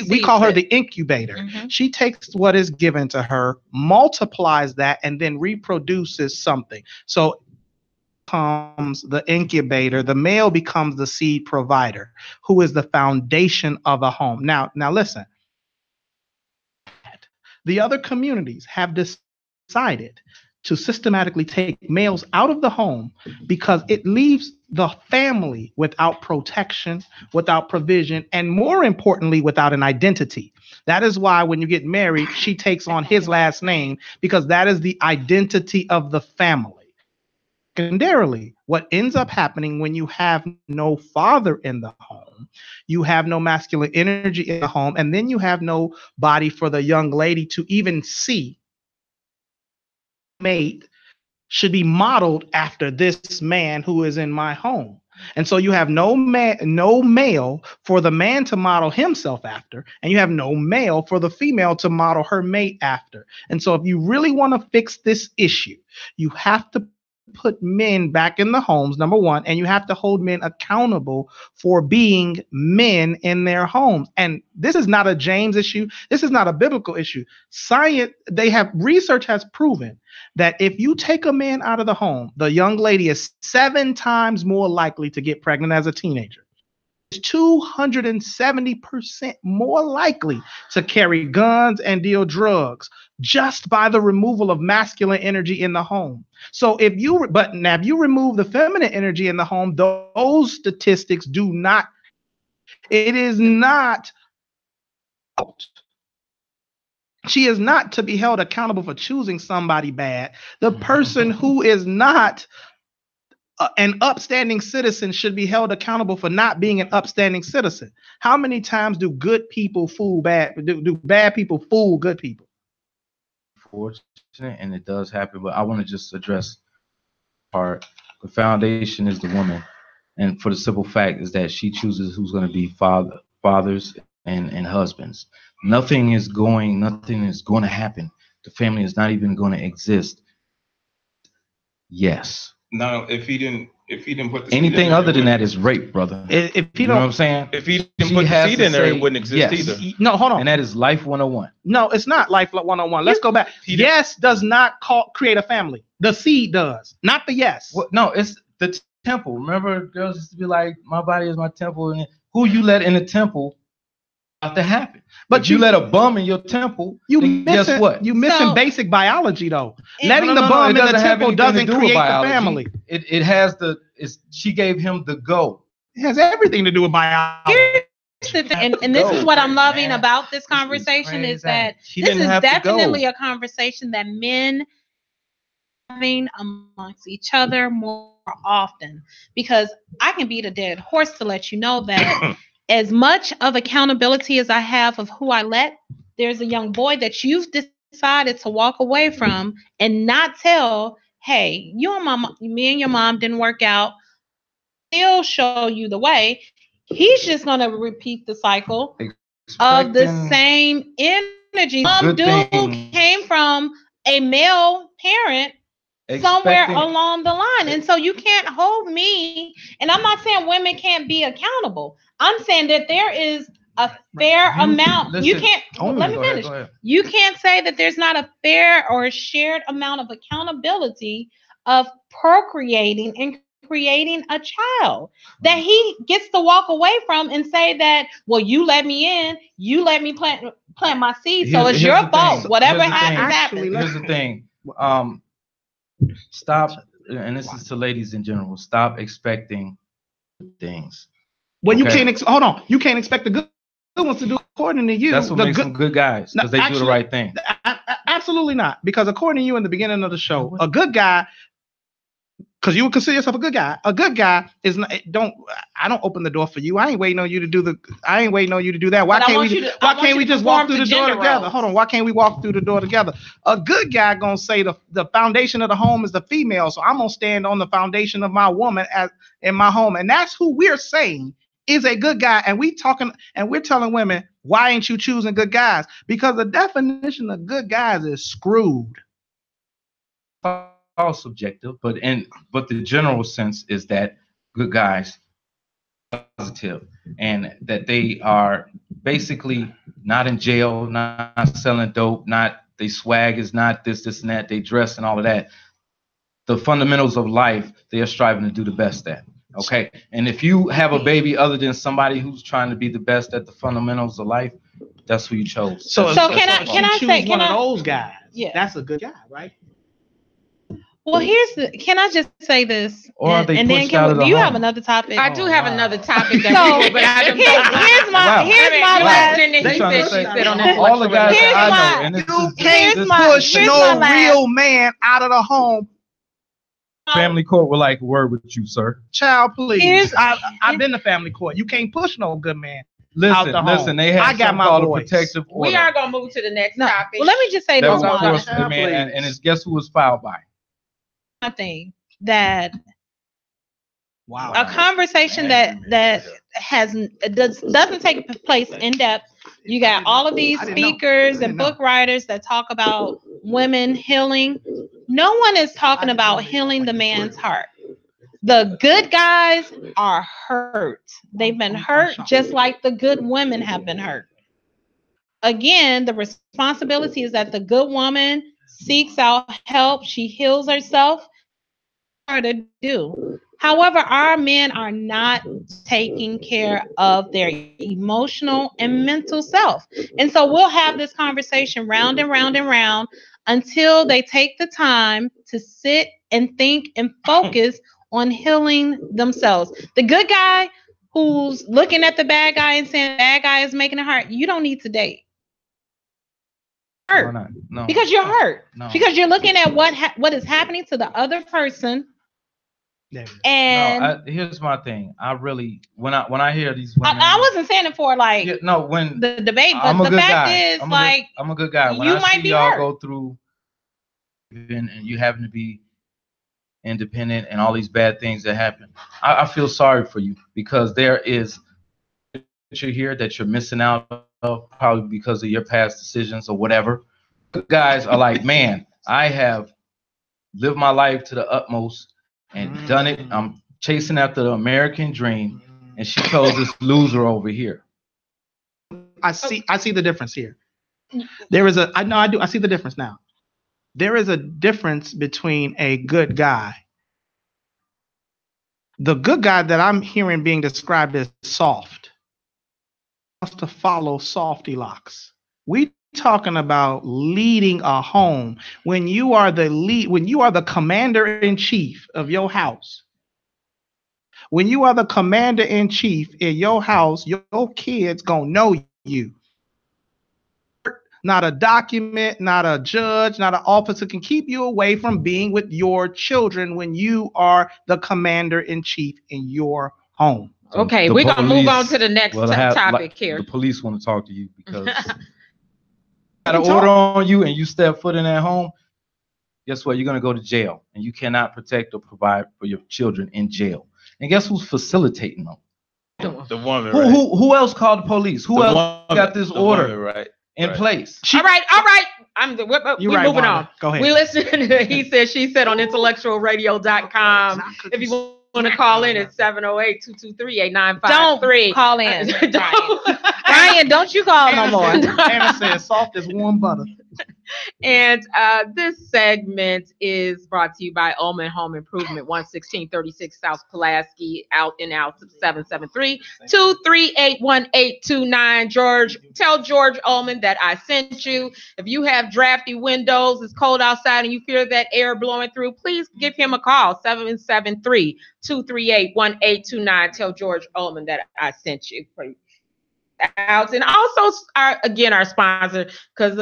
We call her the incubator. Mhm. She takes what is given to her, multiplies that, and then reproduces something. So comes the incubator. The male becomes the seed provider, who is the foundation of a home. Now listen. The other communities have decided to systematically take males out of the home because it leaves the family without protection, without provision, and more importantly, without an identity. That is why when you get married, she takes on his last name because that is the identity of the family. Secondarily, what ends up happening when you have no father in the home, you have no masculine energy in the home, and then you have no body for the young lady to even see. Mate should be modeled after this man who is in my home. And so you have no male for the man to model himself after, and you have no male for the female to model her mate after. And so if you really want to fix this issue, you have to put men back in the homes, number one, and you have to hold men accountable for being men in their homes. And this is not a James issue. This is not a biblical issue. Research has proven that if you take a man out of the home, the young lady is 7 times more likely to get pregnant as a teenager. It's 270% more likely to carry guns and deal drugs just by the removal of masculine energy in the home. So if you remove the feminine energy in the home, those statistics do not. It is not. She is not to be held accountable for choosing somebody bad. The person who is not an upstanding citizen should be held accountable for not being an upstanding citizen. How many times do good people fool bad? Do bad people fool good people? Fortunate, and it does happen. But I want to just address part. The foundation is the woman, and for the simple fact is that she chooses who's going to be fathers and husbands. Nothing is going to happen. The family is not even going to exist. Yes. Now, if he didn't put the Anything other than that is rape, brother. If You know what I'm saying? if he didn't put the seed in there, it wouldn't exist either. No, hold on. And that is life 101. No, it's not life 101. Let's go back. Yes does not create a family. The seed does, not the yes. Well, no, it's the temple. Remember, girls used to be like, "My body is my temple," and who you let in the temple about to happen. But if you let a bum in your temple, guess what? You missing basic biology though. Letting the bum in the temple doesn't create the family. It has she gave him the go. It has everything to do with biology. And this is what I'm loving about this conversation is that this is definitely a conversation that men having amongst each other more often, because I can beat a dead horse to let you know that as much of accountability as I have of who I let, there's a young boy that you've decided to walk away from and not tell, hey, me and your mom didn't work out. He'll show you the way. He's just going to repeat the cycle of the same energy. Some dude came from a male parent somewhere along the line. And so you can't hold me. And I'm not saying women can't be accountable. I'm saying that there is a fair amount. Listen, you can't, let me finish. You can't say that there's not a fair or shared amount of accountability of procreating and creating a child that he gets to walk away from and say that, well, you let me in, you let me plant my seed, so it's your fault. Whatever happens. Here's the thing. Stop, and this is to ladies in general, stop expecting things. Well, you can't hold on. You can't expect the good ones to do according to you. That's what makes them good guys, because they do the right thing. Absolutely not. Because according to you in the beginning of the show, a good guy, because you would consider yourself a good guy. A good guy is not, I don't open the door for you. I ain't waiting on you to do that. Why can't we just walk through the door together? Hold on. Why can't we walk through the door together? A good guy gonna say the foundation of the home is the female. So I'm gonna stand on the foundation of my woman in my home. And that's who we're saying is a good guy. And we're telling women, why ain't you choosing good guys? Because the definition of good guys is screwed. All subjective, but the general sense is that good guys are positive, and that they are basically not in jail, not selling dope, they swag is not this and that, they dress and all of that. The fundamentals of life, they are striving to do the best at. Okay, and if you have a baby other than somebody who's trying to be the best at the fundamentals of life, that's who you chose. So can I say one of those guys? Yeah, that's a good guy, right? Well, can I just say this? Or and then do you have another topic? I do have another topic. But here's my last. All the guys that I know. You can't push no real man out of the home. Family court would like a word with you, sir. Child, please. I've been to family court. You can't push no good man. Listen, they have something called a protective order. We are going to move to the next topic. Well, let me just say this one. And it's guess who was filed by? Thing that a conversation that doesn't take place in depth. You got all of these speakers and book writers that talk about women healing. No one is talking about healing the man's heart. The good guys are hurt. They've been hurt just like the good women have been hurt. Again, the responsibility is that the good woman seeks out help. She heals herself. To do. However, our men are not taking care of their emotional and mental self. And so we'll have this conversation round and round and round until they take the time to sit and think and focus on healing themselves. The good guy who's looking at the bad guy and saying bad guy is making it hard, you don't need to date. Hurt. No. Because you're hurt. No. Because you're looking at what is happening to the other person. And here's my thing. I really when I hear these women, I wasn't saying it for like when the debate, but the fact is I'm a good guy. When you I might see be y'all hurt. go through and you happen to be independent and all these bad things that happen. I feel sorry for you because there is you're here that you're missing out of probably because of your past decisions or whatever. Good guys are like, man, I have lived my life to the utmost and done it. I'm chasing after the American dream, and she chose this loser over here. I see the difference here. There is I see the difference now. There is a difference between a good guy. The good guy that I'm hearing being described as soft wants to follow softy locks. We talking about leading a home. When you are the lead, when you are the commander in chief of your house, when you are the commander in chief in your house, your kids gonna know you. Not a document, not a judge, not an officer can keep you away from being with your children when you are the commander in chief in your home. Okay, we're going to move on to the next topic here. The police want to talk to you because got an order on you and you step foot in that home. Guess what? You're going to go to jail, and you cannot protect or provide for your children in jail. And guess who's facilitating them? The woman. Who else called the police? Who else got this order? Right. In place. All right. We're moving Wanda. on. Go ahead. We listen to He Said, She Said on IntellectualRadio.com. If you want to call in, it's 708-223-8953. Don't call in. Ryan, don't you call no more. Anna says soft as warm butter. And this segment is brought to you by Ullman Home Improvement, 11636 South Pulaski, out 773-238-1829. George, tell George Ullman that I sent you. If you have drafty windows, it's cold outside, and you fear that air blowing through, please give him a call, 773-238-1829. Tell George Ullman that I sent you. Out. And also, our sponsor, because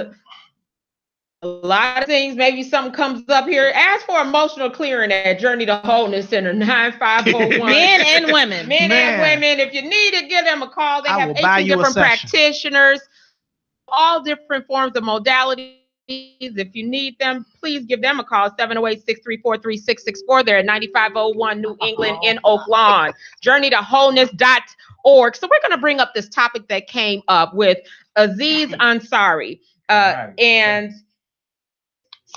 a lot of things, maybe something comes up here. Ask for emotional clearing at Journey to Wholeness Center, 9501. Men and women. Men and women. If you need it, give them a call. They have 18 different practitioners, all different forms of modalities. If you need them, please give them a call, 708-634-3664. They're at 9501 New England in Oak Lawn. JourneyToWholeness.org. So we're going to bring up this topic that came up with Aziz Ansari and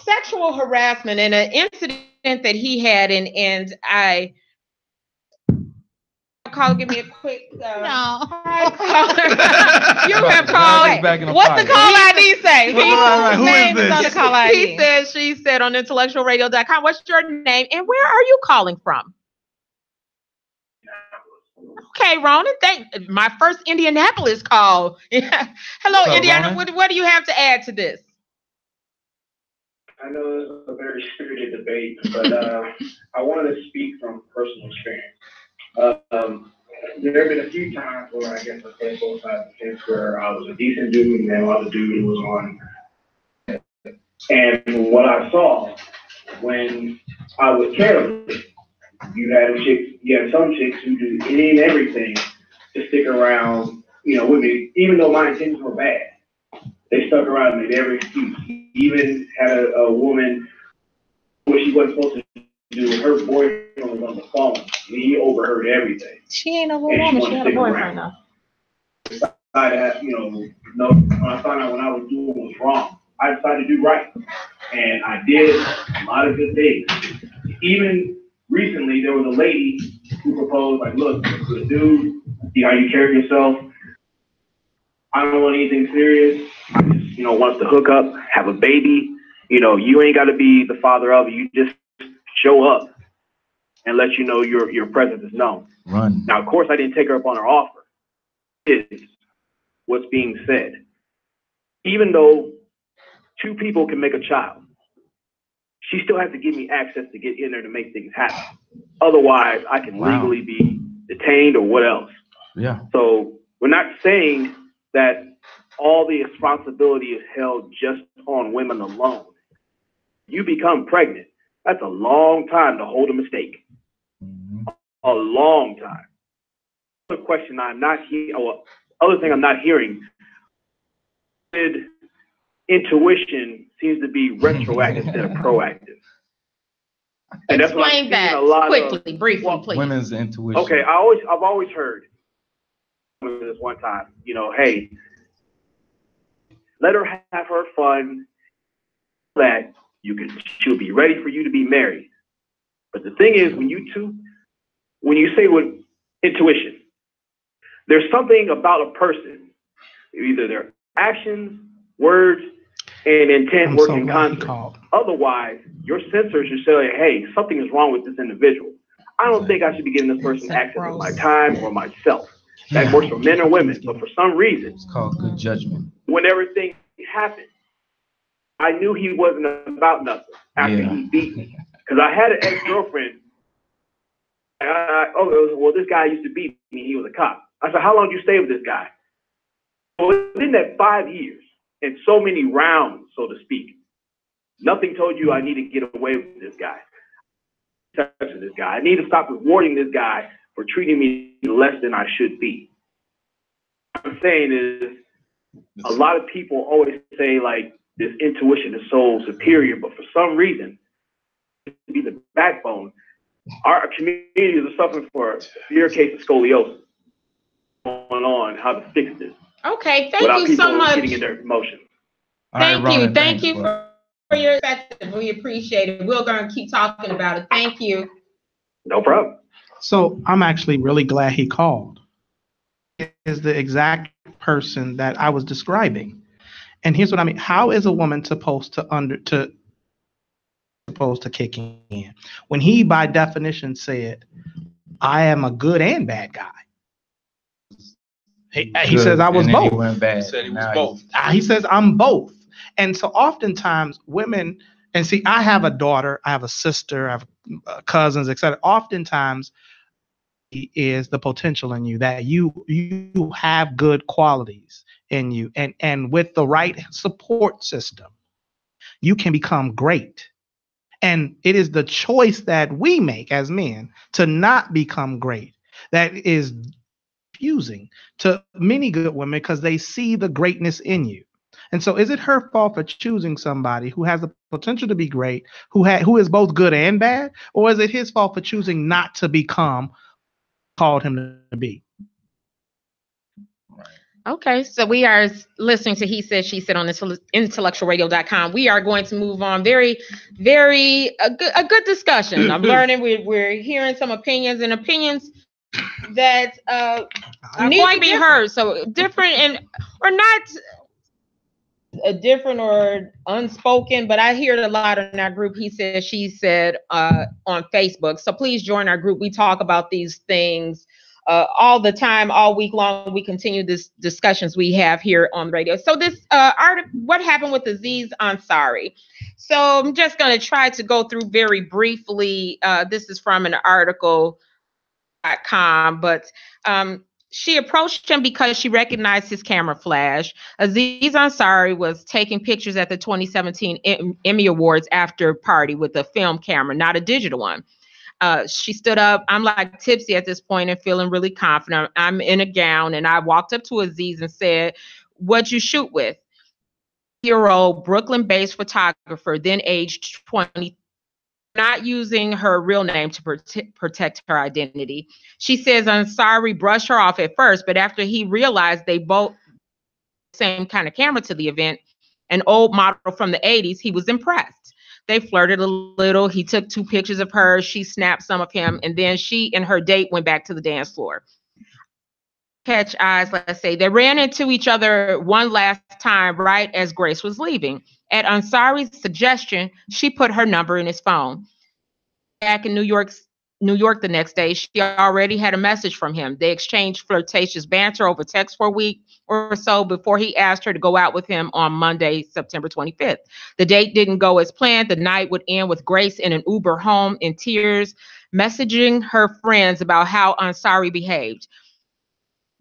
sexual harassment and an incident that he had. And I call, give me a quick no. Hi, caller. You have called. What's the call ID say? Who is this? On the call ID. He said, she said on IntellectualRadio.com. What's your name and where are you calling from? Okay, Ronan. My first Indianapolis call. Hello, What's up, Indiana. Ronan? What do you have to add to this? I know it's a very spirited debate, but I wanted to speak from personal experience. There have been a few times where I guess I played both sides of the fence where I was a decent dude and then other dude was on. And what I saw when I was careless, you had some chicks who do any and everything to stick around, with me, even though my intentions were bad. They stuck around and made every excuse. Even had a woman where she wasn't supposed to do, her boyfriend was on the phone. He overheard everything. She ain't a woman. She had a boyfriend though. When I found out what I was doing was wrong, I decided to do right. And I did a lot of good things. Even recently, there was a lady who proposed, like, look, dude, see how you carry yourself. I don't want anything serious. I just, want us to hook up, have a baby. You ain't got to be the father of it. You just show up and let you know your presence is known. Run. Now, of course, I didn't take her up on her offer. Is what's being said. Even though two people can make a child, she still has to give me access to get in there to make things happen. Otherwise, I can legally be detained or what else. Yeah. So we're not saying that all the responsibility is held just on women alone. You become pregnant. That's a long time to hold a mistake. Mm-hmm. A long time. Other question other thing I'm not hearing, intuition seems to be retroactive instead of proactive. And that's what Explain I've seen that a lot quickly, of, briefly, well, please. Women's intuition. Okay, I've always heard this one time, hey, let her have her fun, that she'll be ready for you to be married. But the thing is, when you say with intuition, there's something about a person, either their actions, words, and intent work in concert. Otherwise, your sensors should say, hey, something is wrong with this individual. I don't think I should be giving this person access to my time or myself. That works for men or women, but for some reason, It's called good judgment. when everything happened, I knew he wasn't about nothing after he beat me. Because I had an ex-girlfriend. Well, this guy used to beat me. He was a cop. I said, how long did you stay with this guy? Well, within that 5 years, and so many rounds, so to speak, nothing told you I need to get away with this guy. I need to stop rewarding this guy for treating me less than I should be. What I'm saying is, a lot of people always say, like, this intuition is so superior, but for some reason, it be the backbone. Our communities are suffering for a severe case of scoliosis going on, how to fix this. Okay, thank you so much. Getting in their emotions. Thank you for your perspective. We appreciate it. We're going to keep talking about it. Thank you. No problem. So I'm actually really glad he called. Is the exact person that I was describing. And here's what I mean. How is a woman supposed to kick in when he by definition said, I am a good and bad guy? He says I was both. He said he was both. He says I'm both. And so oftentimes women, and see, I have a daughter, I have a sister, I have cousins, etc. Oftentimes is the potential in you, that you have good qualities in you, and with the right support system, you can become great. And it is the choice that we make as men to not become great that is confusing to many good women, because they see the greatness in you. And so is it her fault for choosing somebody who has the potential to be great, who is both good and bad, or is it his fault for choosing not to become called him to be? Okay, so we are listening to He Said, She Said on IntellectualRadio.com. We are going to move on. Very, very a good discussion. I'm learning. We're hearing some opinions that need to be heard. So different or not different or unspoken, but I hear it a lot in our group, He Said, She Said, on Facebook. So please join our group. We talk about these things all the time, all week long. We continue this discussions we have here on the radio. So this article, what happened with Aziz Ansari? So I'm just going to try to go through very briefly. This is from an article.com, but she approached him because she recognized his camera flash. Aziz Ansari was taking pictures at the 2017 Emmy Awards after party with a film camera, not a digital one. She stood up. I'm like tipsy at this point and feeling really confident. I'm in a gown, and I walked up to Aziz and said, "What'd you shoot with?" 20-year-old Brooklyn-based photographer, then aged 20, not using her real name to protect her identity. She says Ansari brushed her off at first, but after he realized they both same kind of camera to the event, an old model from the 80s, he was impressed. They flirted a little. He took 2 pictures of her. She snapped some of him, and then she and her date went back to the dance floor. Catch eyes, let's say. They ran into each other one last time right as Grace was leaving. At Ansari's suggestion, she put her number in his phone. Back in New York the next day, she already had a message from him. They exchanged flirtatious banter over text for a week or so before he asked her to go out with him on Monday, September 25th. The date didn't go as planned. The night would end with Grace in an Uber home in tears, messaging her friends about how Ansari behaved.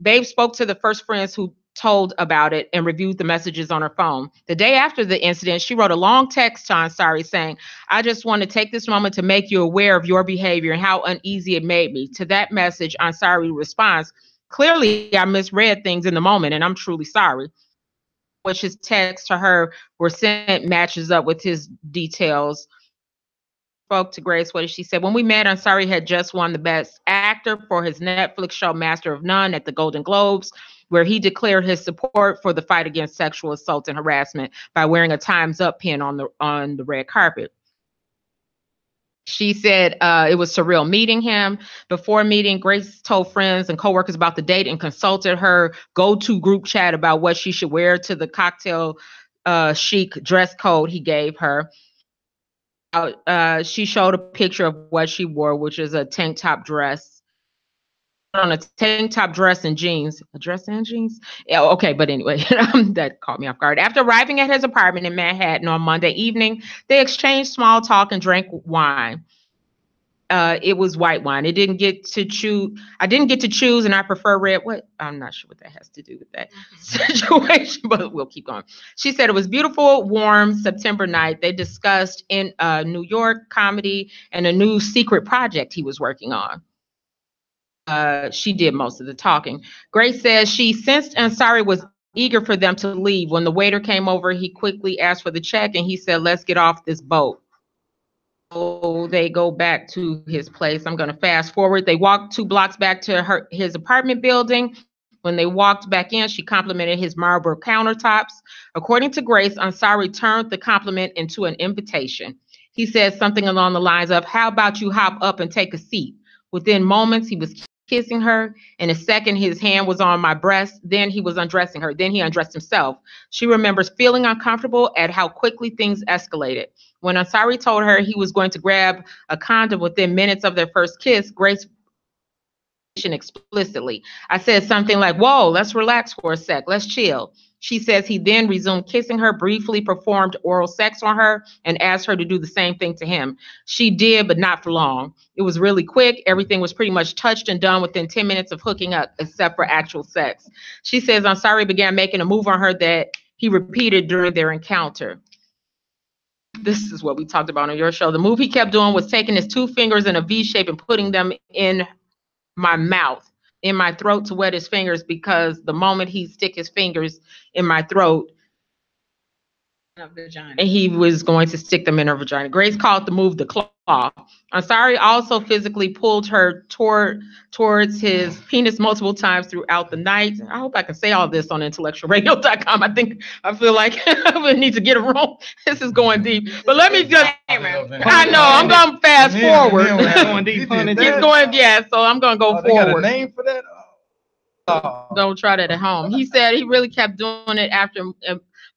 Babe spoke to the first friends who told about it and reviewed the messages on her phone. The day after the incident, she wrote a long text to Ansari saying, "I just want to take this moment to make you aware of your behavior and how uneasy it made me." To that message, Ansari responds, "Clearly, I misread things in the moment and I'm truly sorry." Which his text to her were sent matches up with his details. spoke to Grace. What did she say? When we met, Ansari had just won the Best Actor for his Netflix show Master of None at the Golden Globes, where he declared his support for the fight against sexual assault and harassment by wearing a Time's Up pin on the red carpet. She said it was surreal meeting him. Before meeting, Grace told friends and coworkers about the date and consulted her go-to group chat about what she should wear to the cocktail chic dress code he gave her. She showed a picture of what she wore, which is a tank top dress. On a tank top dress and jeans. A dress and jeans? Yeah, okay, but anyway, that caught me off guard. After arriving at his apartment in Manhattan on Monday evening, they exchanged small talk and drank wine. It was white wine. I didn't get to choose, and I prefer red. What? I'm not sure what that has to do with that situation, but we'll keep going. She said it was beautiful, warm September night. They discussed in New York comedy and a new secret project he was working on. She did most of the talking. Grace says she sensed Ansari was eager for them to leave. When the waiter came over, he quickly asked for the check, and he said, "Let's get off this boat." So they go back to his place. I'm going to fast forward. They walked 2 blocks back to his apartment building. When they walked back in, she complimented his marble countertops. According to Grace, Ansari turned the compliment into an invitation. He said something along the lines of, "How about you hop up and take a seat?" Within moments, he was kissing her. In a second, his hand was on my breast. Then he was undressing her. Then he undressed himself. She remembers feeling uncomfortable at how quickly things escalated. When Ansari told her he was going to grab a condom within minutes of their first kiss, Grace explicitly. I said something like, "Whoa, let's relax for a sec. Let's chill." She says he then resumed kissing her, briefly performed oral sex on her, and asked her to do the same thing to him. She did, but not for long. It was really quick. Everything was pretty much touched and done within 10 minutes of hooking up, except for actual sex. She says Ansari began making a move on her that he repeated during their encounter. This is what we talked about on your show. The move he kept doing was taking his 2 fingers in a V shape and putting them in my mouth, in my throat to wet his fingers, because the moment he stick his fingers in my throat, vagina. and he was going to stick them in her vagina. Grace called the move the claw. Ansari also physically pulled her towards his penis multiple times throughout the night. I hope I can say all this on IntellectualRadio.com. I feel like I need to get a room. This is going deep. But let me just, I know, I'm going to fast forward. He's going, yeah, so I'm going to go forward. They got a name for that? Don't try that at home. He said he really kept doing it after.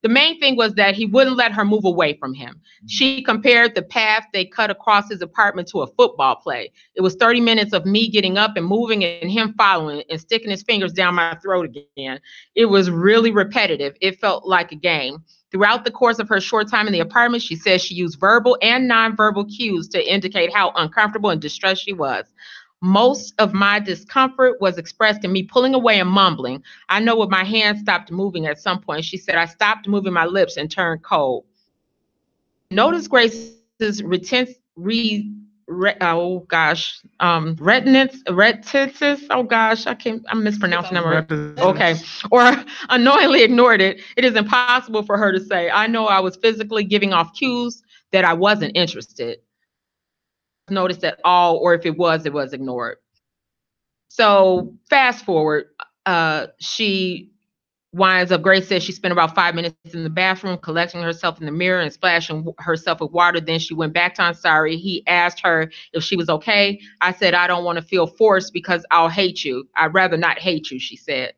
The main thing was that he wouldn't let her move away from him. She compared the path they cut across his apartment to a football play. It was 30 minutes of me getting up and moving and him following and sticking his fingers down my throat again. It was really repetitive. It felt like a game. Throughout the course of her short time in the apartment, she says she used verbal and nonverbal cues to indicate how uncomfortable and distressed she was. Most of my discomfort was expressed in me pulling away and mumbling. I know when my hands stopped moving at some point. She said, I stopped moving my lips and turned cold. Notice Grace's reticence, I'm mispronouncing them. Okay. Or unknowingly ignored it. It is impossible for her to say, I know I was physically giving off cues that I wasn't interested. Noticed at all, or if it was ignored. So fast forward, she winds up, Grace says she spent about 5 minutes in the bathroom collecting herself in the mirror and splashing herself with water. Then she went back to Ansari. He asked her if she was okay. I said, I don't want to feel forced because I'll hate you. I'd rather not hate you, she said.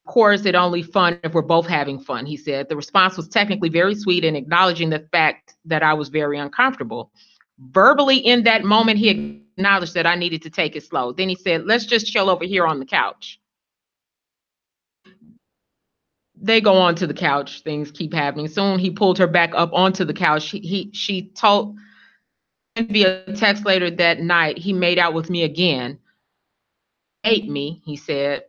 Of course, it's only fun if we're both having fun, he said. The response was technically very sweet and acknowledging the fact that I was very uncomfortable. Verbally, in that moment, he acknowledged that I needed to take it slow. Then he said, let's just chill over here on the couch. They go onto the couch. Things keep happening. Soon he pulled her back up onto the couch. She told via text later that night, he made out with me again. Hate me, he said.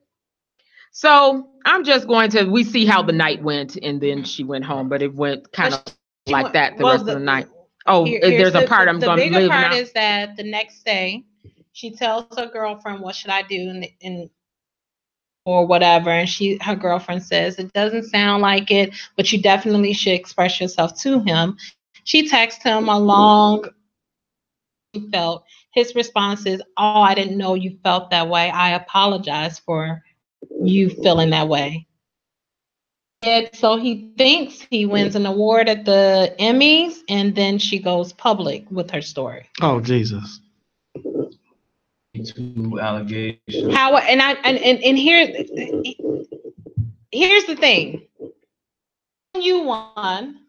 So I'm just going to, we see how the night went, and then she went home, but it went kind of like that the rest of the night. Oh, there's a part I'm going to live now. The bigger part is that the next day, she tells her girlfriend, what should I do or whatever, and her girlfriend says, it doesn't sound like it, but you definitely should express yourself to him. She texted him along he felt. His response is, "Oh, I didn't know you felt that way. I apologize for you feeling that way." And so he thinks he wins an award at the Emmys, and then she goes public with her story. Oh, Jesus. Two allegations. How and here's the thing. You won,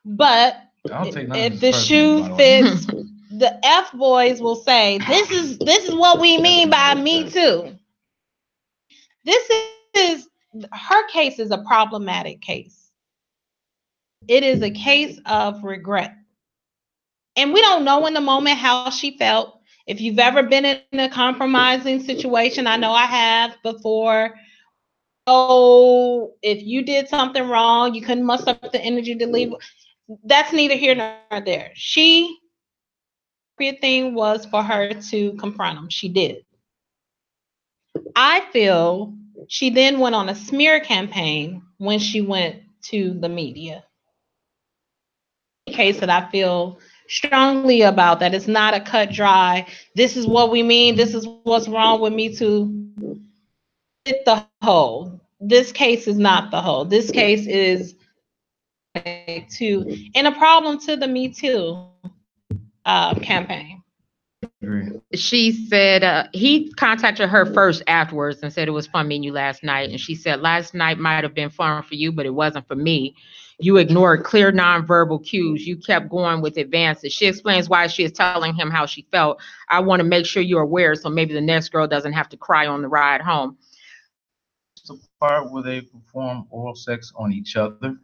but if the shoe fits, the F boys will say, this is what we mean by Me Too. This is her case is a problematic case. It is a case of regret. And we don't know in the moment how she felt. If you've ever been in a compromising situation, I know I have before. Oh, if you did something wrong, you couldn't muster up the energy to leave. That's neither here nor there. The thing was for her to confront him. She did. I feel she then went on a smear campaign when she went to the media. Case that I feel strongly about, that it's not a cut dry, this is what we mean, this is what's wrong with Me Too. It's the whole. This case is not the whole. This case is and a problem to the Me Too campaign. She said he contacted her first afterwards and said it was fun meeting you last night. And she said, last night might have been fun for you, but it wasn't for me. You ignored clear nonverbal cues. You kept going with advances. She explains why she is telling him how she felt. I want to make sure you're aware so maybe the next girl doesn't have to cry on the ride home. The part where they perform oral sex on each other.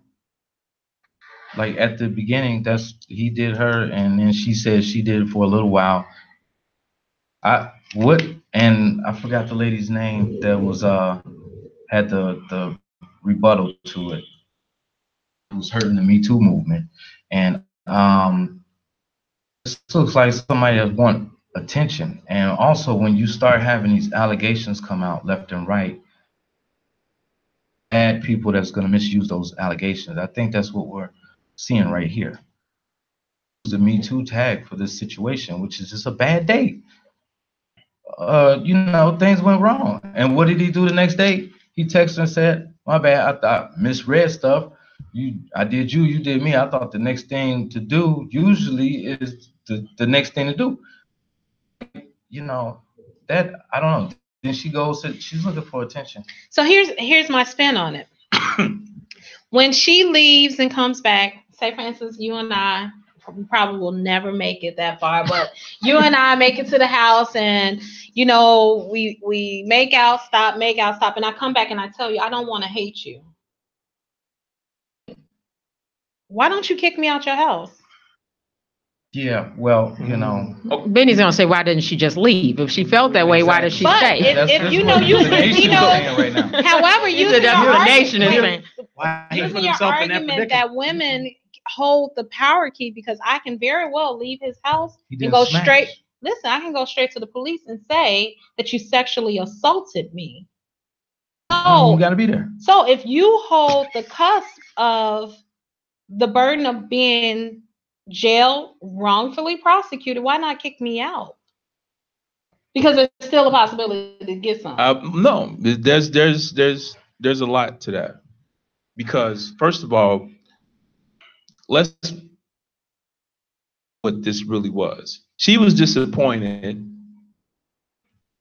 Like at the beginning, he did her, and then she said she did it for a little while. And I forgot the lady's name that was had the rebuttal to it. It was hurting the Me Too movement, and this looks like somebody that want attention. And also, when you start having these allegations come out left and right, add people that's going to misuse those allegations. I think that's what we're seeing right here. The Me Too tag for this situation, which is just a bad day. Things went wrong. And what did he do the next day? He texted and said, my bad, I thought misread stuff. I did you, you did me. I thought the next thing to do usually is the next thing to do. That, I don't know. Then she goes, she's looking for attention. So here's my spin on it. When she leaves and comes back, say for instance, you and I probably will never make it that far, but you and I make it to the house, and we make out, stop, and I come back and I tell you I don't want to hate you. Why don't you kick me out your house? Yeah, well, Benny's gonna say, why didn't she just leave? If she felt that way, why did she stay? However, using your argument that women hold the power key, because I can very well leave his house and go straight. Listen, I can go straight to the police and say that you sexually assaulted me. So you gotta be there. So if you hold the cusp of the burden of being jailed, wrongfully prosecuted, why not kick me out? Because there's still a possibility to get something. No, there's a lot to that. Because first of all, let's what this really was. She was disappointed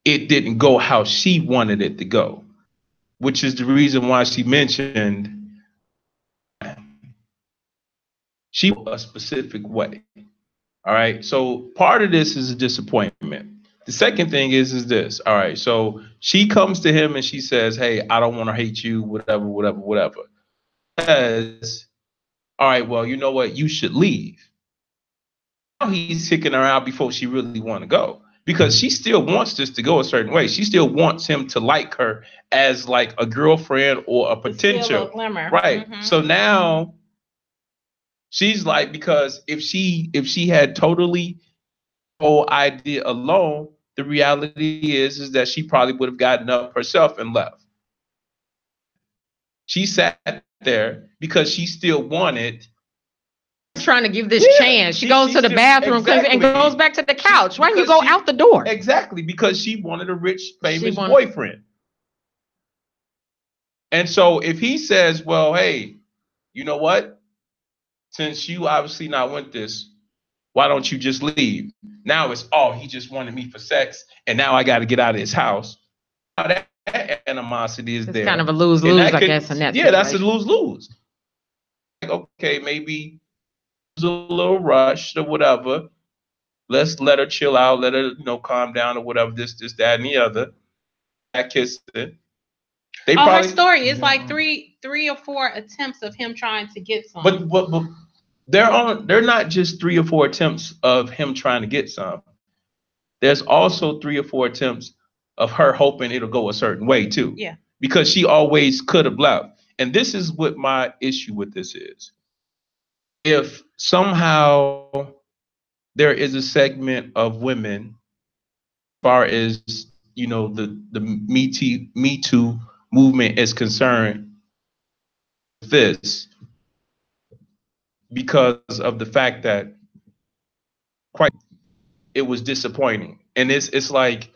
it didn't go how she wanted it to go, which is the reason why she mentioned she a specific way. All right. So part of this is a disappointment. The second thing is this. All right. So she comes to him and she says, hey, I don't want to hate you, whatever. Says, all right, well, you know what? You should leave. Now he's kicking her out before she really want to go, because she still wants this to go a certain way. She still wants him to like her as like a girlfriend or a potential. Right. Mm-hmm. So now she's like, because if she had totally whole idea alone, the reality is that she probably would have gotten up herself and left. She sat there because she still wanted trying to give this chance. She goes to the just- bathroom cleans and exactly. goes back to the couch. Why don't you Because go out the door? Exactly, because she wanted a rich, famous wanted- boyfriend. And so if he says, well, hey, you know what? Since you obviously not want this, why don't you just leave? Now it's, oh, he just wanted me for sex, and now I got to get out of his house. Now that animosity is It's there. kind of a lose-lose, And that I could- guess, in that Yeah, that's a situation. lose-lose. Like, okay, maybe there's a little rush or whatever. Let's let her chill out, let her, calm down or whatever, this, that, and the other. That kissing. They Her probably, story is like three or four attempts of him trying to get some. but they're not just 3 or 4 attempts of him trying to get some. There's also 3 or 4 attempts of her hoping it'll go a certain way too. Yeah. Because she always could have left. And this is what my issue with this is. If somehow there is a segment of women, as far as the Me Too movement is concerned, this, because of the fact that it was disappointing, and it's like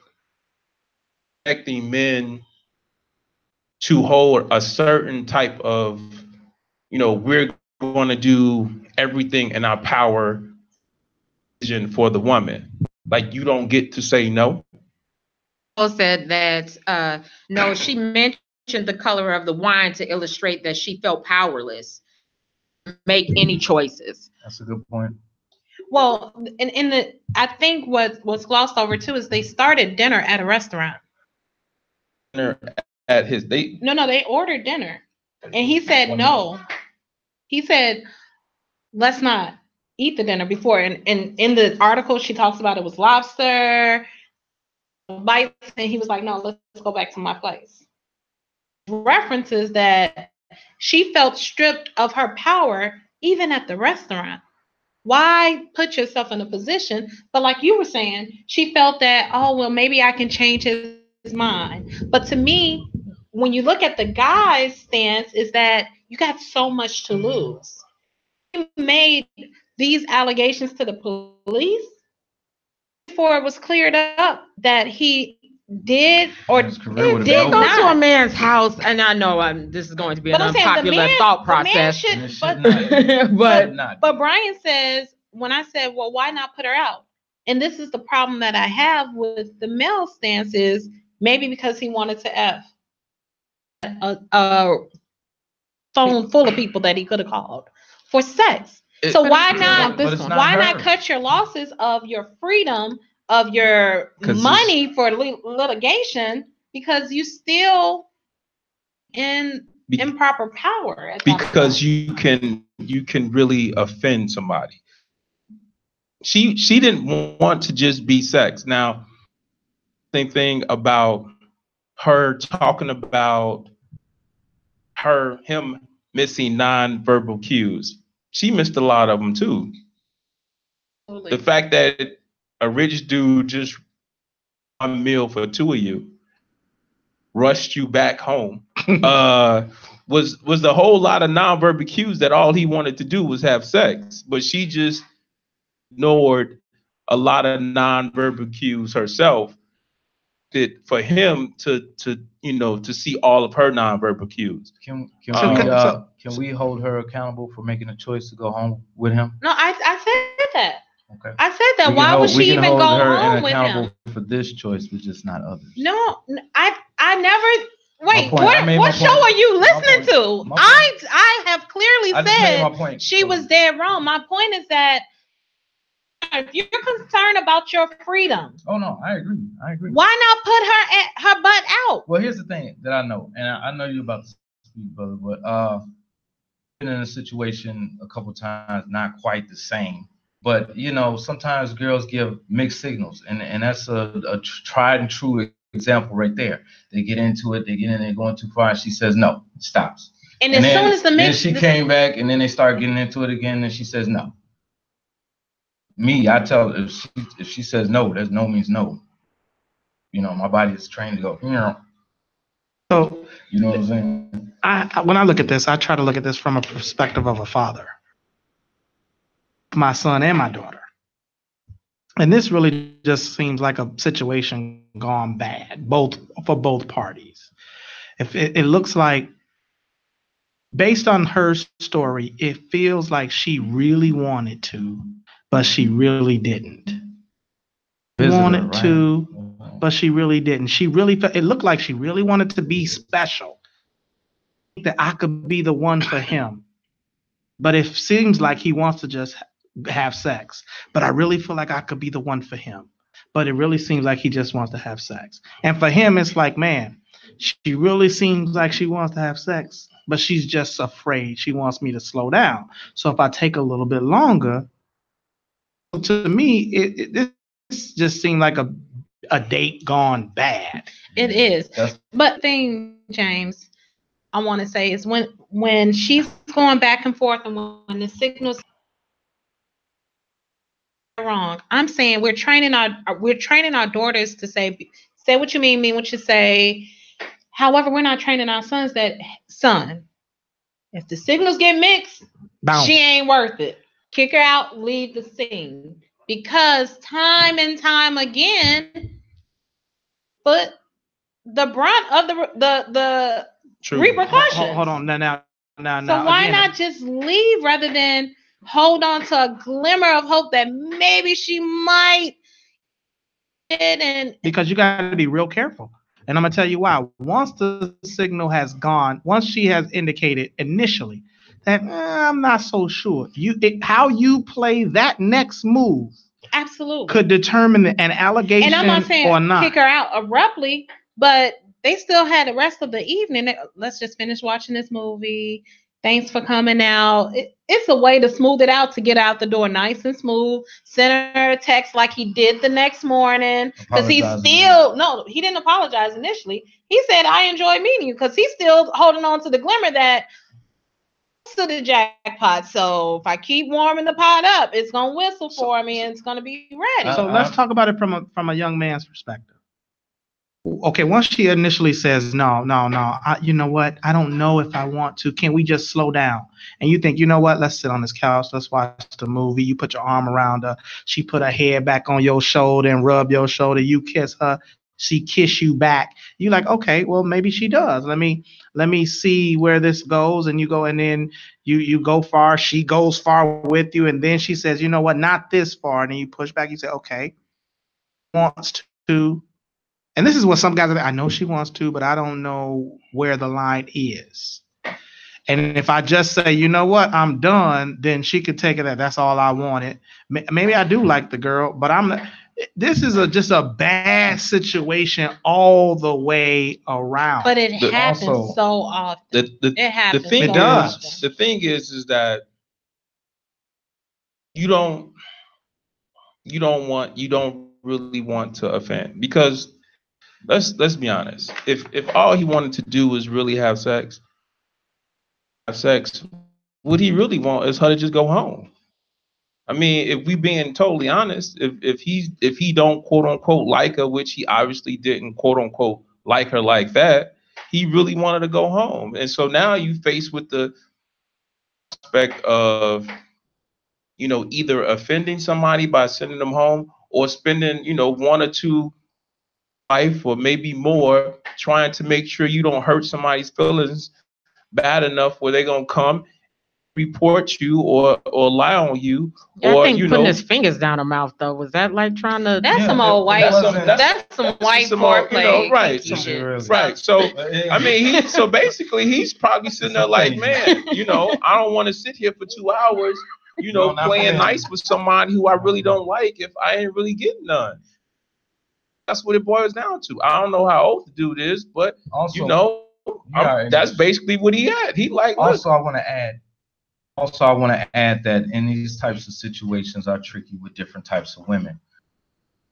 expecting men to hold a certain type of, we're going to do everything in our power vision for the woman. Like, you don't get to say no. Said that no, she mentioned the color of the wine to illustrate that she felt powerless to make any choices. That's a good point. Well, I think what's glossed over too is they started dinner at a restaurant. At his date. No, they ordered dinner, and he said no. He said, let's not eat the dinner before. And in the article, she talks about it was lobster bites, and he was like, no, let's go back to my place. References that she felt stripped of her power even at the restaurant. Why put yourself in a position? But like you were saying, she felt that, oh, well, maybe I can change his mind. But to me, when you look at the guy's stance, is that you got so much to lose. He made these allegations to the police before it was cleared up that he did or His career would've did been Go over. to a not. man's house, and I know this is going to be an But I'm saying the unpopular man, thought the man process. should, And it should but not. But Should not. But Brian says, when I said, well, why not put her out? And this is the problem that I have with the male stance is maybe because he wanted to F a phone full of people that he could have called for sex. So why not? But it's not Why her. not cut your losses of your freedom, of your 'Cause money for litigation, because you still in improper power at that Because point. you can really offend somebody. She didn't want to just be sex. Now, same thing about her talking about him missing non-verbal cues. She missed a lot of them too. The fact that a rich dude just one meal for 2 of you, rushed you back home, was a whole lot of non-verbal cues that all he wanted to do was have sex. But she just ignored a lot of non-verbal cues herself for him to see all of her non-verbal cues. Can we hold her accountable for making a choice to go home with him? No, I said that. Okay. I said that. Why would she even go home with him? For this choice, but just not others. No, I never. Wait, point. what show are you listening to? My point. I have clearly I just made my said point. she was dead wrong. My point is that if you're concerned about your freedom, Oh no, I agree. why not put her butt out? Well, here's the thing that I know, and I know you're about to speak, brother, but been in a situation a couple times, not quite the same, but sometimes girls give mixed signals, and that's a tried and true example right there. They get into it, they're going too far, and she says no, stops. And as soon as the then mix, she came back, and then they start getting into it again, and she says no. Me, I tell her, if she says no, there's no means no. My body is trained to go, So, you know what I'm saying? when I look at this, I try to look at this from a perspective of a father. my son and my daughter. And this really just seems like a situation gone bad, for both parties. If it looks like, based on her story, it feels like she really wanted to, but she really didn't. Wanted to, but she really didn't. She really it looked like she really wanted to be special. That I could be the one for him. But it seems like he wants to just have sex. But I really feel like I could be the one for him. But it really seems like he just wants to have sex. And for him, it's like, man, she really seems like she wants to have sex, but she's just afraid. She wants me to slow down. So if I take a little bit longer, to me, this just seemed like a date gone bad. It is. But thing, James, I want to say is when she's going back and forth and when the signals are wrong, I'm saying we're training our daughters to say what you mean what you say. However, we're not training our sons that, son, if the signals get mixed, bounce. She ain't worth it. Kick her out, leave the scene. Because time and time again, but the brunt of the repercussions. Hold on, now. So why again, not just leave rather than hold on to a glimmer of hope that maybe she might? Because you got to be real careful. And I'm going to tell you why. Once the signal has gone, once she has indicated initially that I'm not so sure, how you play that next move absolutely could determine an allegation or not. And I'm not saying kick her out abruptly, but they still had the rest of the evening. Let's just finish watching this movie. Thanks for coming out. It's a way to smooth it out, to get out the door nice and smooth. Send her a text like he did the next morning. Because he didn't apologize initially. He said, I enjoyed meeting you, because he's still holding on to the glimmer that to the jackpot. So if I keep warming the pot up, it's going to whistle for me and it's going to be ready. So let's talk about it from a young man's perspective. Okay, once she initially says, no, you know what? I don't know if I want to. Can we just slow down? And you think, you know what? Let's sit on this couch. Let's watch the movie. You put your arm around her. She put her head back on your shoulder and rub your shoulder. You kiss her. She kiss you back. You're like, okay, well, maybe she does. Let me see where this goes. And you go, and then you go far. She goes far with you. And then she says, you know what? Not this far. And then you push back. You say, okay, wants to. And this is what some guys are like, I know she wants to, but I don't know where the line is. And if I just say, you know what, I'm done, then she could take it that that's all I wanted. Maybe I do like the girl, but I'm not. This is just a bad situation all the way around. But it happens so often. It happens. The thing is that you don't really want to offend, because let's be honest. If all he wanted to do was really have sex, what he really want is her to just go home. I mean, if we being totally honest, if he don't quote unquote like her, which he obviously didn't quote unquote like her like that, he really wanted to go home. And so now you faced with the aspect of, either offending somebody by sending them home, or spending, 1 or 2 life or maybe more trying to make sure you don't hurt somebody's feelings bad enough where they're gonna come report you or lie on you. I think putting his fingers down her mouth though, was that like trying to? That's some old white. That's some white foreplay. Right. So I mean, so basically he's probably sitting there like, man, I don't want to sit here for 2 hours, playing nice with somebody who I really don't like if I ain't really getting none. That's what it boils down to. I don't know how old the dude is, but also, that's basically what he had. He like. Also, I want to add that in these types of situations are tricky with different types of women.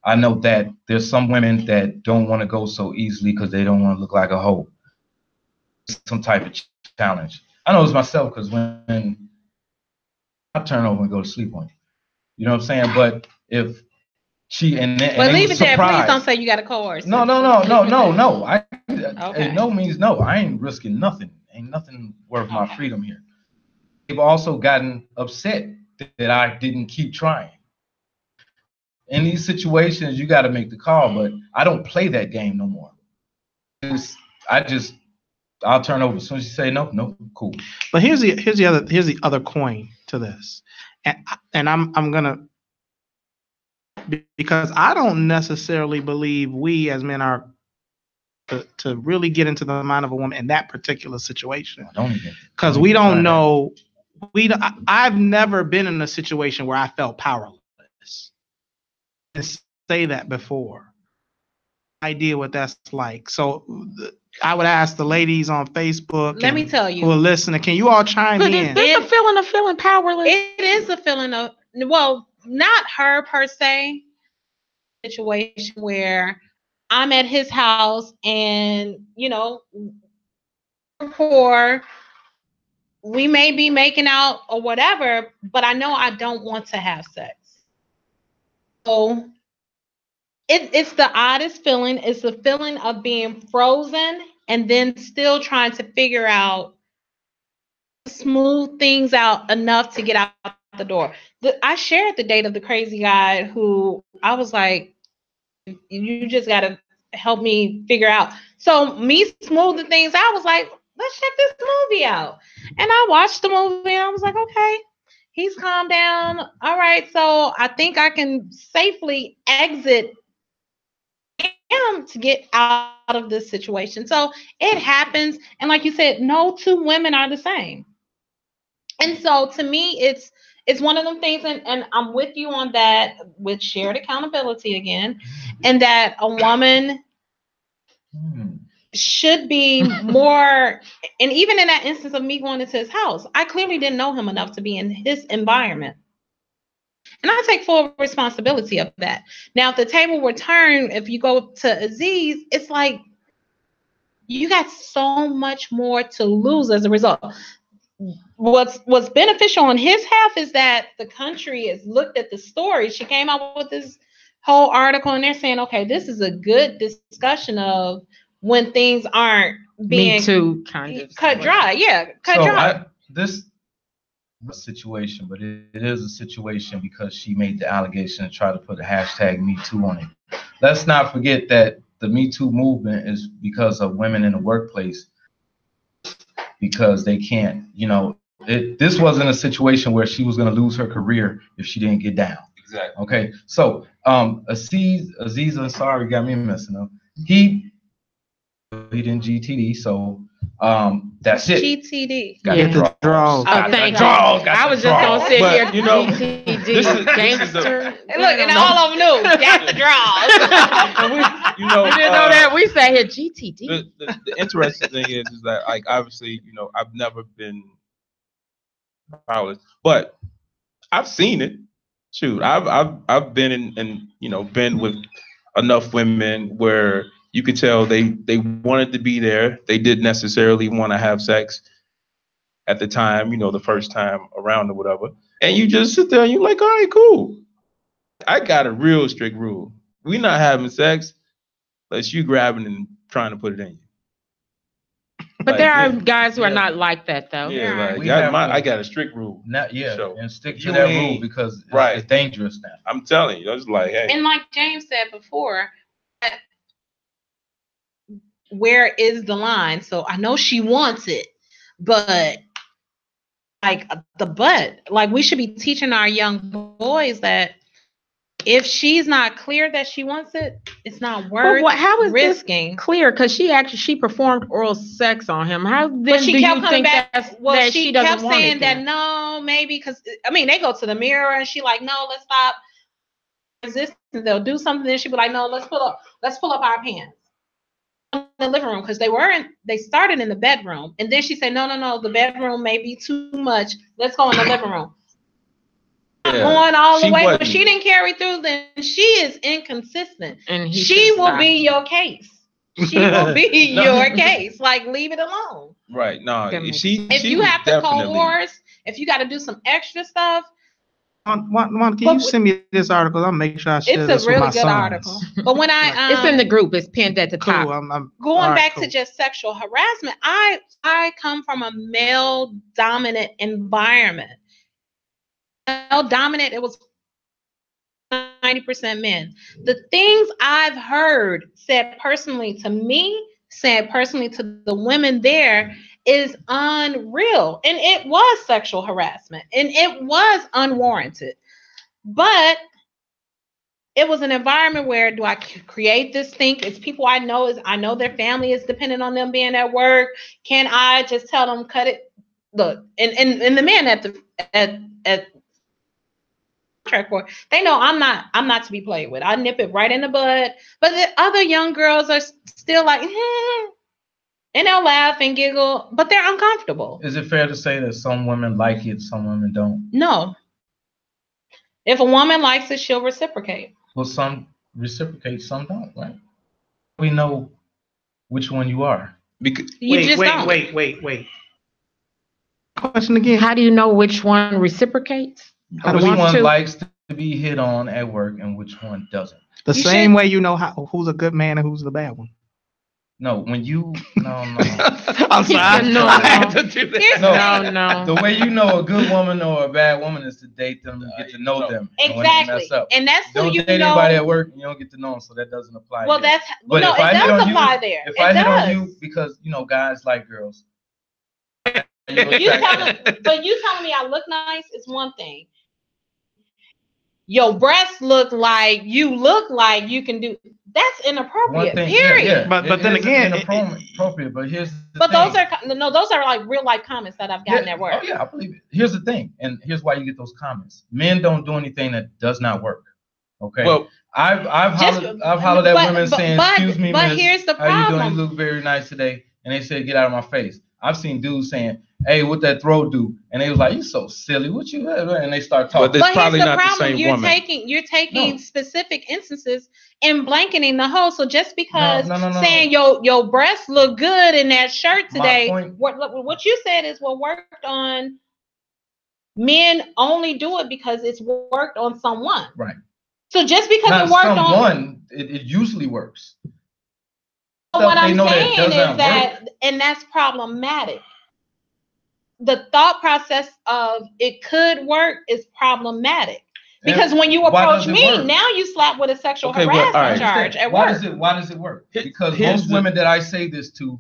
I know that there's some women that don't want to go so easily because they don't want to look like a hoe. Some type of challenge. I know it's myself, because when I turn over and go to sleep on you, you know what I'm saying? But if leave it there. Please don't say you got a course. No. Okay. No means no. I ain't risking nothing. Ain't nothing worth my freedom here. They've also gotten upset that I didn't keep trying. In these situations, you got to make the call, but I don't play that game no more. I'll turn over as soon as you say no, cool. But here's the other coin to this, and I'm gonna, because I don't necessarily believe we as men are to really get into the mind of a woman in that particular situation, because we don't know. I've never been in a situation where I felt powerless. And say that before. Idea what that's like. So I would ask the ladies on Facebook. Let me tell you, who are listening, can you all chime in? Is this a feeling of feeling powerless? It is a feeling of, well, not her per se. Situation where I'm at his house and or we may be making out or whatever, but I know I don't want to have sex. So it's the oddest feeling. It's the feeling of being frozen and then still trying to figure out, smooth things out enough to get out the door. I shared the date of the crazy guy who I was like, you just got to help me figure out. So me smoothing things out, was like, let's check this movie out. And I watched the movie and I was like, okay, he's calmed down. All right, so I think I can safely exit him to get out of this situation. So it happens. And like you said, no two women are the same. And so to me, it's one of them things, and I'm with you on that, with shared accountability again, and that a woman should be more, and even in that instance of me going into his house, I clearly didn't know him enough to be in his environment. And I take full responsibility of that. Now, if the table were turned, if you go to Aziz, it's like you got so much more to lose as a result. What's beneficial on his half is that the country has looked at the story. She came out with this whole article and they're saying, okay, this is a good discussion of when things aren't being cut dry. Yeah, cut dry. This situation, but it is a situation because she made the allegation and tried to put a hashtag Me Too on it. Let's not forget that the Me Too movement is because of women in the workplace, because they can't, this wasn't a situation where she was going to lose her career if she didn't get down. Exactly. Okay. So Aziz Ansari got me messing up. He didn't GTD, so that's it. GTD. Got the draws. Oh, thank you. I was just gonna sit here. GTD. This is gangster. Look, and all of them knew. Got the draws. We didn't know that. We sat here GTD. The interesting thing is that, like, obviously, I've never been powerless, but I've seen it. Shoot, I've been in been with enough women where you could tell they wanted to be there. They didn't necessarily want to have sex at the time, the first time around or whatever. And you just sit there and you're like, all right, cool. I got a real strict rule. We're not having sex unless you grabbing and trying to put it in you. But there are guys who are not like that, though. Yeah, I got a strict rule. And stick to that rule because it's dangerous now. I'm telling you, it's like, hey. And like James said before, where is the line? So I know she wants it, but like we should be teaching our young boys that if she's not clear that she wants it, it's not worth how is risking. This clear? Because she performed oral sex on him. How then but she do kept you coming think back? that she doesn't kept want saying it that no, maybe because they go to the mirror and she like, no, let's stop resisting. They'll do something. Then she'd be like, no, let's pull up our pants in the living room, because they started in the bedroom, and then she said, no, the bedroom may be too much. Let's go in the living room. Going all the way, but she didn't carry through. Then she is inconsistent, and she will be your case. She will be your case. Like, leave it alone. Right? No, if you have to coerce, if you got to do some extra stuff. Can you send me this article? I'll make sure I share this with my sons. It's a really good article. But when it's in the group, it's pinned at the top. I'm going back to just sexual harassment. I come from a male dominant environment. male dominant, it was 90% men. The things I've heard said personally to me, said personally to the women there is unreal. And it was sexual harassment and it was unwarranted. But it was an environment where do I create this thing? It's people I know, is I know their family is dependent on them being at work. Can I just tell them cut it? Look, and the men at track for, they know I'm not to be played with. I nip it right in the bud. But the other young girls are still like, and they'll laugh and giggle, but they're uncomfortable. Is it fair to say that some women like it, some women don't? No. If a woman likes it, she'll reciprocate. Well, some reciprocate, some don't, right? We know which one you are. Because Wait. Question again. How do you know which one reciprocates? Which one likes to be hit on at work and which one doesn't? The same way you know who's a good man and who's the bad one. No, when you no. I'm sorry. No. I had to do that. No. The way you know a good woman or a bad woman is to date them and get to know them. Exactly. And that's who you date know. Anybody at work, you don't get to know them, so that doesn't apply. Well, there. but no, it does apply there. If I hit on you because guys like girls. But you telling me I look nice is one thing. Your breasts look like you can do. That's inappropriate. Period. Yeah. But then again, inappropriate. But here's the but thing. those are like real life comments that I've gotten at work. Oh yeah, I believe it. Here's the thing, and here's why you get those comments. Men don't do anything that does not work. Okay. Well, I've hollered at women saying, "Excuse me, but miss, here's the how you problem. doing? You look very nice today." And they said, "Get out of my face." I've seen dudes saying, "Hey, what that throat do?" And they was like, "You so silly. What you?" And they start talking. But probably here's the not problem. the same you're woman. You're taking specific instances and blanketing the whole. So just because No. saying your breasts look good in that shirt today, point, what you said is what worked on men only do it because it's worked on someone. Right. So just because not it worked on it usually works. What I'm saying is that, and that's problematic. The thought process of it could work is problematic. Because when you approach me, now you slap with a sexual harassment charge at work. Why does it work? Because most women that I say this to,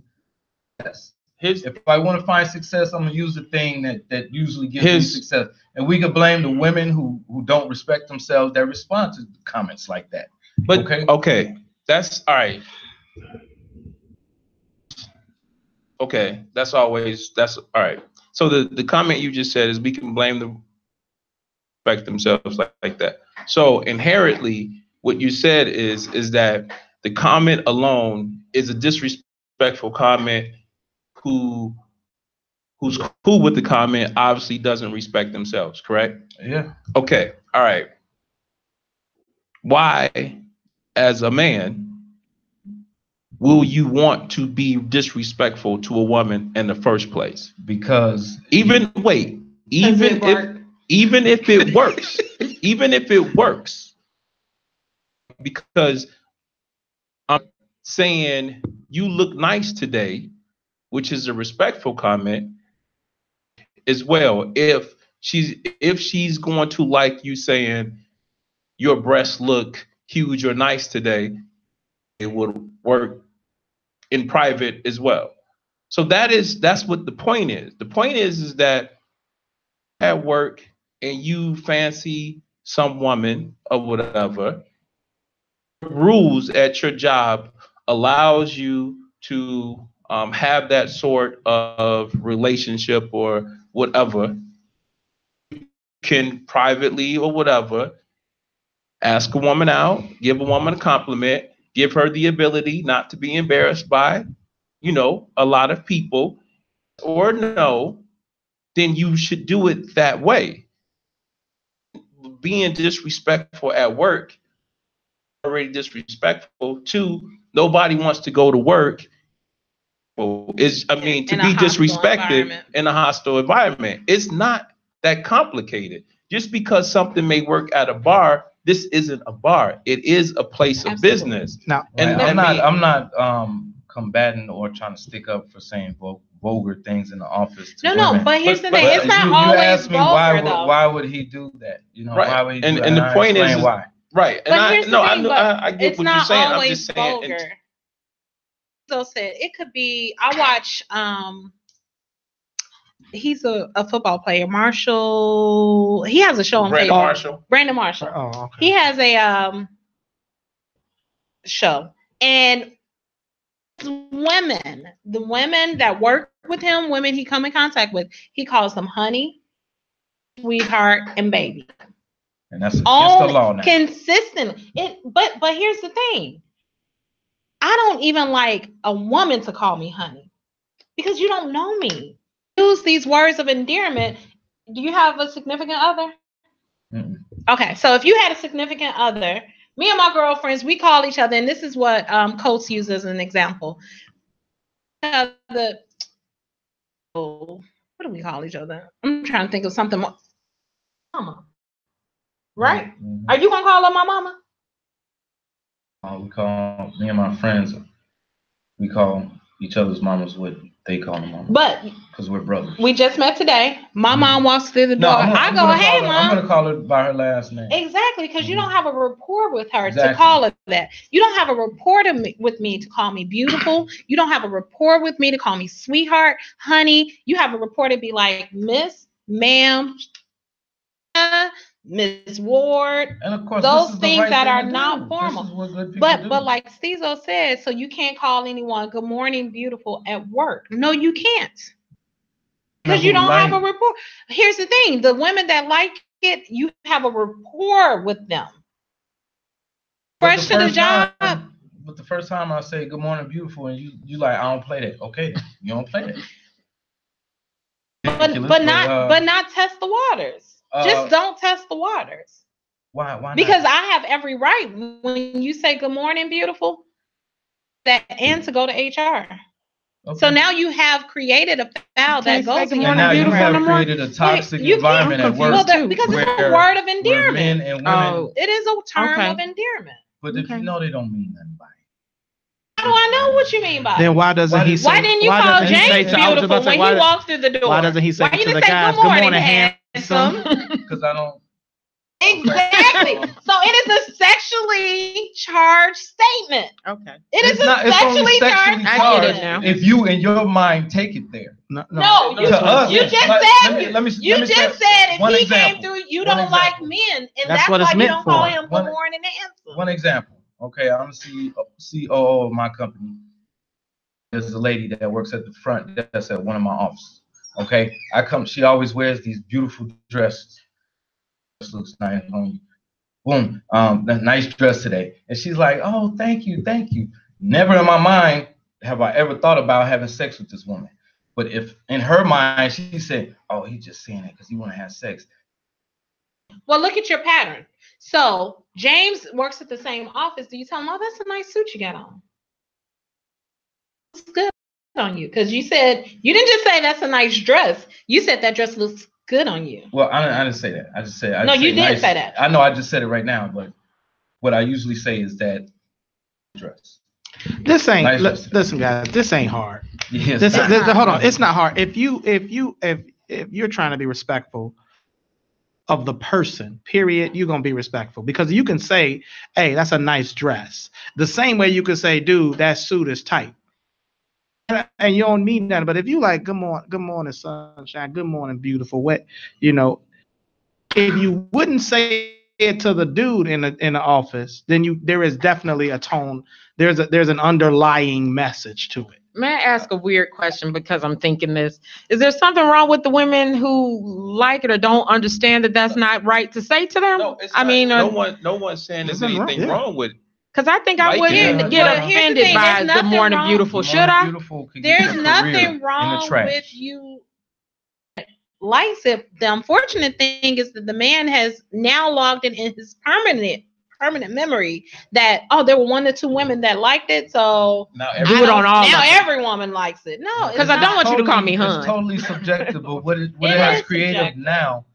yes. If I want to find success, I'm gonna use the thing that usually gives me success. And we can blame the women who don't respect themselves that respond to comments like that. But okay, that's all right. Okay, that's all right. So the comment you just said is we can blame them respect themselves like that. So inherently, what you said is that the comment alone is a disrespectful comment. Who's cool with the comment obviously doesn't respect themselves, correct? Yeah. Okay, all right. Why, as a man, will you want to be disrespectful to a woman in the first place? Because even if it works, because I'm saying you look nice today, which is a respectful comment as well. If she's going to like you saying your breasts look huge or nice today, it would work in private as well. So that's what the point is. The point is that at work and you fancy some woman or whatever, rules at your job allows you to have that sort of relationship or whatever. You can privately or whatever ask a woman out, give a woman a compliment, give her the ability not to be embarrassed by, a lot of people, or no, then you should do it that way. Being disrespectful at work, already disrespectful. Two, nobody wants to go to work. To be disrespected in a hostile environment. It's not that complicated. Just because something may work at a bar, this isn't a bar. It is a place of business. Now, and I'm not combating or trying to stick up for saying both vulgar things in the office. To No, women. but here's the thing. But It's not you always asked me vulgar, though. why would he do that? You know, Right. why would he do And that? and the I point explain is why. Right. And But here's the thing, I get it's what you're not saying. I'm always just saying. vulgar. So said it could be. I watch. He's a football player, Marshall. He has a show on Brandon Facebook. Marshall. Brandon Marshall. Oh, okay. He has a show, and the women that work with him, women he come in contact with, he calls them honey, sweetheart, and baby. And that's against the law now. Consistent. But here's the thing. I don't even like a woman to call me honey because you don't know me. Use these words of endearment. Do you have a significant other? Mm-mm. Okay, so if you had a significant other, me and my girlfriends, we call each other, and this is what Coates uses as an example. What do we call each other? I'm trying to think of something more. Mama. Right? Mm-hmm. Are you gonna call her my mama? We call me and my friends. We call each other's mamas what they call them mama. But because we're brothers. We just met today. My mom walks through the door. I go, hey, Mom. I'm gonna call her by her last name. Exactly, because you don't have a rapport with her to call her that. You don't have a rapport with me to call me beautiful. You don't have a rapport with me to call me sweetheart, honey. You have a rapport to be like Miss, Ma'am, Miss Ward, and of course, those things that are not formal. But like Stezo said, so you can't call anyone good morning, beautiful at work. No, you can't. Because you don't have a rapport. Here's the thing: the women that like it, you have a rapport with them. Fresh to the job. But the first time I say good morning, beautiful, and you like, I don't play that. Okay, you don't play that. But not test the waters. Just don't test the waters. Why not? Because I have every right when you say good morning, beautiful, and to go to HR. Okay. So now you have created a foul that goes in. And now you have created a toxic environment at work. Because it's a word of endearment. Men and women, it is a term of endearment. But if you know they don't mean nothing by it. How do I know what you mean by it? Then why doesn't he say? Why didn't you call James beautiful when he walks through the door? Why doesn't he say to the guys, good morning, handsome? Because I don't. Exactly. So it is a sexually charged statement. Okay. It is a sexually charged. I get it now. If you in your mind take it there. No, you just said if he came through, you don't like men, and that's why you don't call him good morning handsome. One example. Okay, I'm the COO of my company. There's a lady that works at the front desk at one of my offices. Okay, she always wears these beautiful dresses. This looks nice on you. Boom, nice dress today. And she's like, oh, thank you. Never in my mind have I ever thought about having sex with this woman. But if in her mind, she said, oh, he's just saying it because he want to have sex. Well, look at your pattern. So James works at the same office. Do you tell him, oh, that's a nice suit you got on? It's good on you. Because you said, you didn't just say that's a nice dress. You said that dress looks good on you. Well, I didn't say that. I just said you did say that. I know I just said it right now, but what I usually say is that dress. This ain't listen, guys. This ain't hard. Yes, hold on. It's not hard. If you're trying to be respectful of the person, period, you're gonna be respectful because you can say, "Hey, that's a nice dress." The same way you could say, "Dude, that suit is tight." And you don't mean that, but if you like, good morning, sunshine, good morning, beautiful, wet, if you wouldn't say it to the dude in the office, then there is definitely a tone. There's an underlying message to it. May I ask a weird question because I'm thinking this? Is there something wrong with the women who like it or don't understand that that's not right to say to them? No, no one's saying there's anything wrong with it. Because I think I wouldn't get offended by good morning, beautiful. Should I? There's nothing wrong with you. Likes it. The unfortunate thing is that the man has now logged in his permanent memory that there were 1 or 2 women that liked it. So now every woman likes it. No, because I don't want you to call me hun. It's totally subjective, but what it has created now.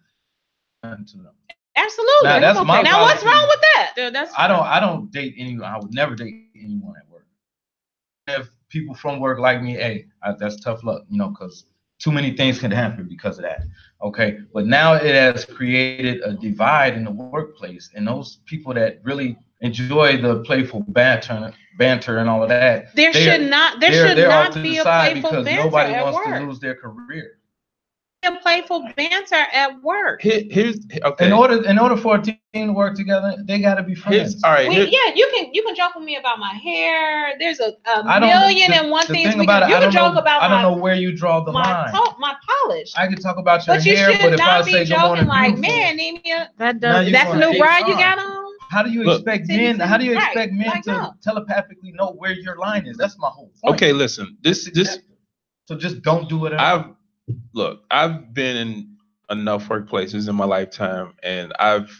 Absolutely. Now what's wrong with that? I don't date anyone. I would never date anyone at work. people from work like me, hey, that's tough luck, because too many things can happen because of that. Okay, but now it has created a divide in the workplace, and those people that really enjoy the playful banter and all of that, There should not be a playful banter nobody at wants work. to lose their career. A playful banter at work. Here's okay. In order for a team to work together, they got to be friends. All right. Yeah, you can joke with me about my hair. There's a million and one things we can. You can joke about. I don't know where you draw the line. My polish. I can talk about your but you hair, should but if not I be say good morning, joking like, beautiful, man, Nemia, that's a new ride you got on. How do you expect men? How do you expect men like, to no. telepathically know where your line is? That's my whole point. Okay, listen. This. So just don't do it. I've been in enough workplaces in my lifetime, and I've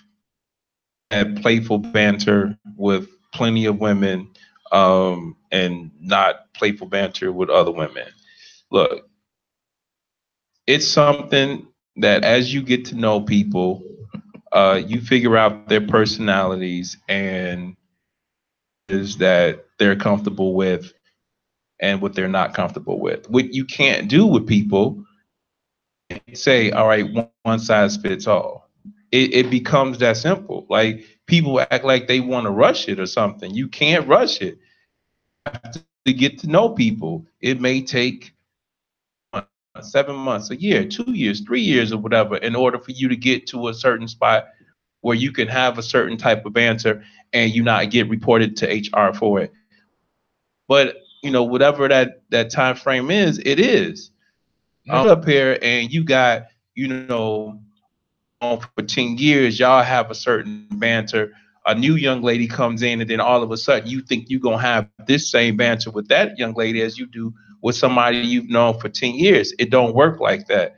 had playful banter with plenty of women, and not playful banter with other women. Look, it's something that as you get to know people, you figure out their personalities and is that they're comfortable with and what they're not comfortable with. What you can't do with people, say, all right, one size fits all. It becomes that simple. Like people act like they want to rush it or something. You can't rush it. You have to get to know people. It may take 7 months, a year, 2 years, 3 years, or whatever, in order for you to get to a certain spot where you can have a certain type of banter and you not get reported to HR for it. But whatever that time frame is, it is. I'm up here and you got, on for 10 years, y'all have a certain banter. A new young lady comes in, and then all of a sudden you think you're going to have this same banter with that young lady as you do with somebody you've known for 10 years. It don't work like that.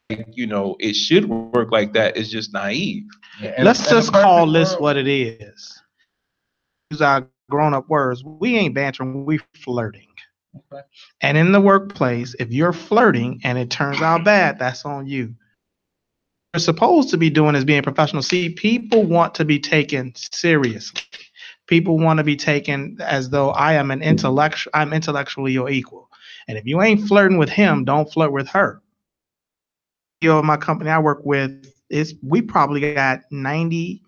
It should work like that. It's just naive. Yeah, let's just call this what it is. Use our grown-up words. We ain't bantering, we flirting. Okay. And in the workplace, if you're flirting and it turns out bad, that's on you. What you're supposed to be doing is being professional. See, people want to be taken seriously. People want to be taken as though I'm intellectually your equal. And if you ain't flirting with him, don't flirt with her. My company I work with, we probably got 90%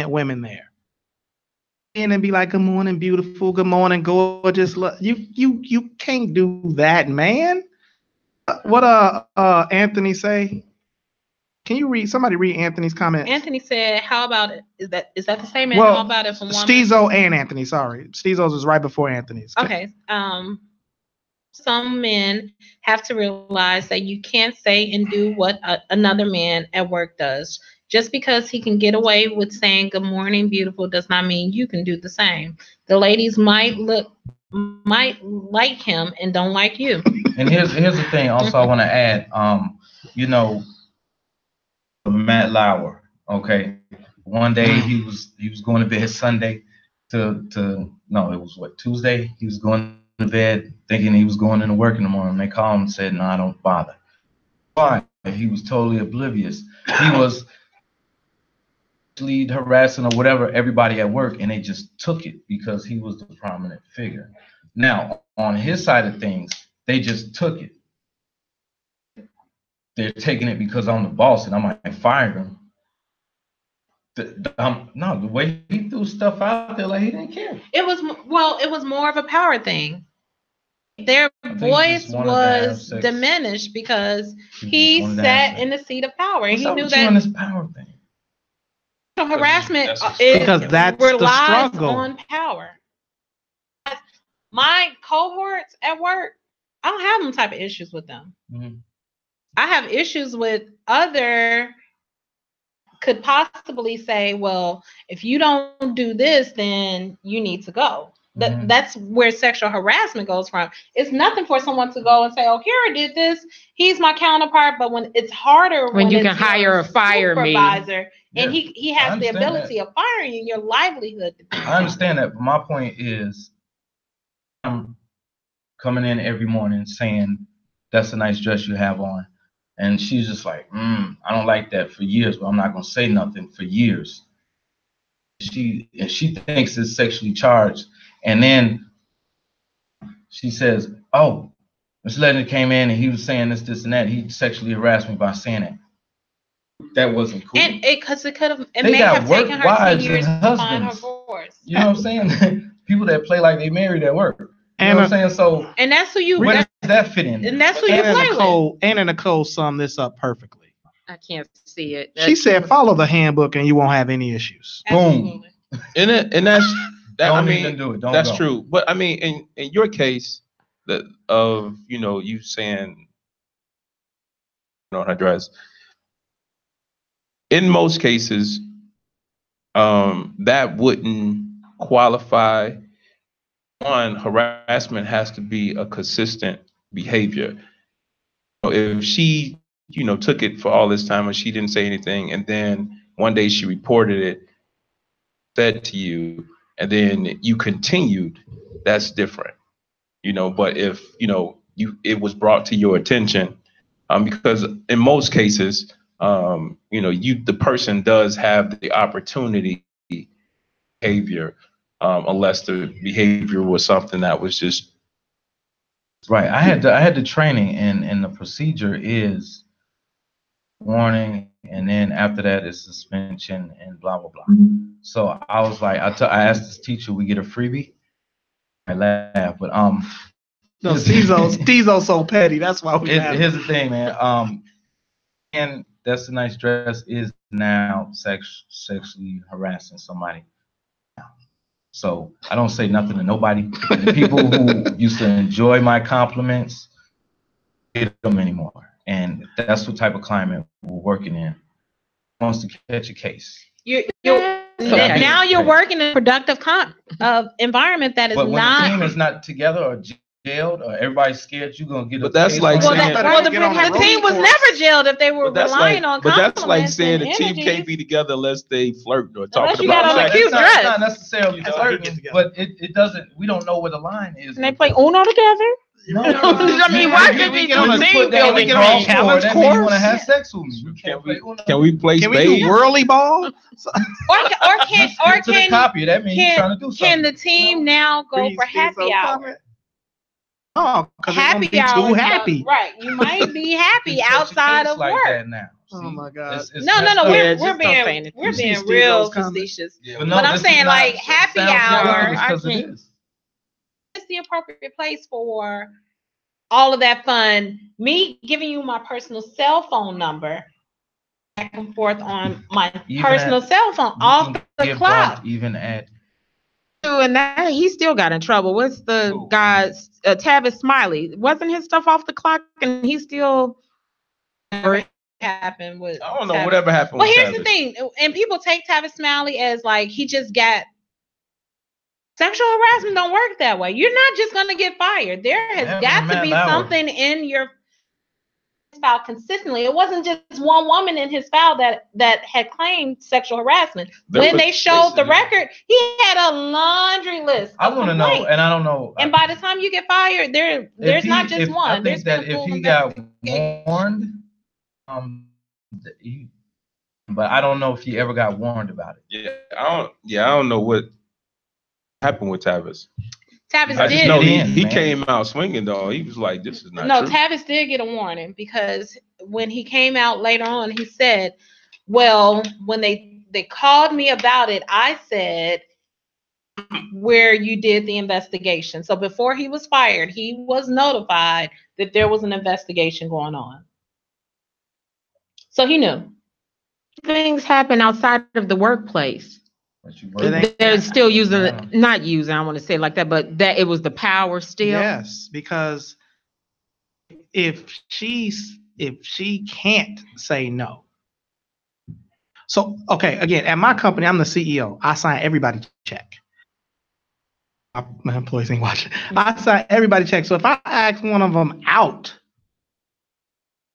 women there. And be like, good morning, beautiful. Good morning, gorgeous. You can't do that, man. What Anthony say? Can you somebody read Anthony's comment? Anthony said, how about it? Is that the same man? How about it from woman? Stezo and Anthony, sorry. Stezo's is right before Anthony's. Okay. Some men have to realize that you can't say and do what another man at work does. Just because he can get away with saying good morning, beautiful, does not mean you can do the same. The ladies might like him and don't like you. And here's the thing. Also, I want to add. Matt Lauer. Okay, one day he was going to bed Sunday it was Tuesday. He was going to bed thinking he was going into work in the morning. They called him and said, "No, I don't bother." Why? He was totally oblivious. He was lead harassing or whatever everybody at work, and they just took it because he was the prominent figure. Now, on his side of things, they just took it. They're taking it because I'm the boss and I might fire him. The way he threw stuff out there, like he didn't care. It was more of a power thing. Their voice was diminished because he sat in the seat of power. And he knew that this power thing. Harassment because that's relies the struggle on power. My cohorts at work, I don't have them type of issues with them. Mm-hmm. I have issues with could possibly say, well, if you don't do this, then you need to go. Mm-hmm. That's where sexual harassment goes from. It's nothing for someone to go and say, oh, Kara did this. He's my counterpart. But when it's harder when you can hire or fire supervisor, me. And he has the ability of firing you, your livelihood. I understand that. But my point is, I'm coming in every morning saying, that's a nice dress you have on. And she's just like, I don't like that for years, but I'm not going to say nothing for years. She thinks it's sexually charged. And then she says, "Oh, Mr. Legend came in and he was saying this, and that. He sexually harassed me by saying it." That wasn't cool. And because it could have, it They may got have work taken her 10 wives years and to find her husbands. voice. You know what I'm saying? People that play like they married at work. You know what I'm saying? So, and that's who you. Where does that fit in? And that's who you play with. Anna Nicole summed this up perfectly. I can't see it. She said, "Follow the handbook, and you won't have any issues." Boom. And that's that. Don't I mean, even do it. Don't that's go. true. But I mean, in your case, that of you saying on her dress. In most cases, that wouldn't qualify. One, harassment has to be a consistent behavior. If she, took it for all this time and she didn't say anything, and then one day she reported it, said to you, and then you continued, that's different. But if it was brought to your attention, because in most cases, the person does have the opportunity behavior, unless the behavior was something that was just right. I had the training, and the procedure is warning, and then after that is suspension and blah blah blah. So I was like, I asked this teacher, we get a freebie. I laugh, but no, Stezo's so petty. That's why we. Here's the thing, man. And that's a nice dress is now sexually harassing somebody. So I don't say nothing to nobody. The people who used to enjoy my compliments, get them anymore. And that's what type of climate we're working in. Wants to catch a case. Now you're working in a productive environment that is but when not. the team is not together or jailed or everybody's scared, you're gonna get. But that's like saying the team was never jailed if they were relying on. But that's like saying the team can't be together unless they flirt or talk about sex. Cute dress. It's not necessarily flirting, but it doesn't. We don't know where the line is. And they play Uno together. No, I mean, why could we get on a team building challenge course? That means you want to have sex with me. Can we play Can we do whirly ball? or can the copy? That means you're trying to do something. Can the team now go for happy hour? Oh, because happy hour. Too happy. Right, you might be happy outside of like work. That now. Oh my God! No. We're being real facetious. Yeah, but I'm saying like happy hour. It's the appropriate place for all of that fun. Me giving you my personal cell phone number back and forth on my personal cell phone off the clock. Even at. And that he still got in trouble. What's the guy's Tavis Smiley? Wasn't his stuff off the clock and he still happened with I don't know Tavis. Whatever happened well with here's Tavis. the thing, and people take Tavis Smiley as like he just got sexual harassment. Don't work that way. You're not just gonna get fired. There has got to be something in your file consistently. It wasn't just one woman in his file that had claimed sexual harassment. When they showed the record, he had a laundry list. I want to know, and I don't know. And by the time you get fired, there's not just one. I think that if he got warned, but I don't know if he ever got warned about it. I don't know what happened with Tavis. Tavis I did. just know he came out swinging though. He was like, "This is not true." Tavis did get a warning because when he came out later on, he said, "Well, when they called me about it, I said where you did the investigation." So before he was fired, he was notified that there was an investigation going on. So he knew. Things happen outside of the workplace. They're still not using, I want to say it like that, but that it was the power still. Yes, because if she can't say no. So, okay, again, at my company, I'm the CEO. I sign everybody check. My employees ain't watching. I sign everybody check. So if I ask one of them out,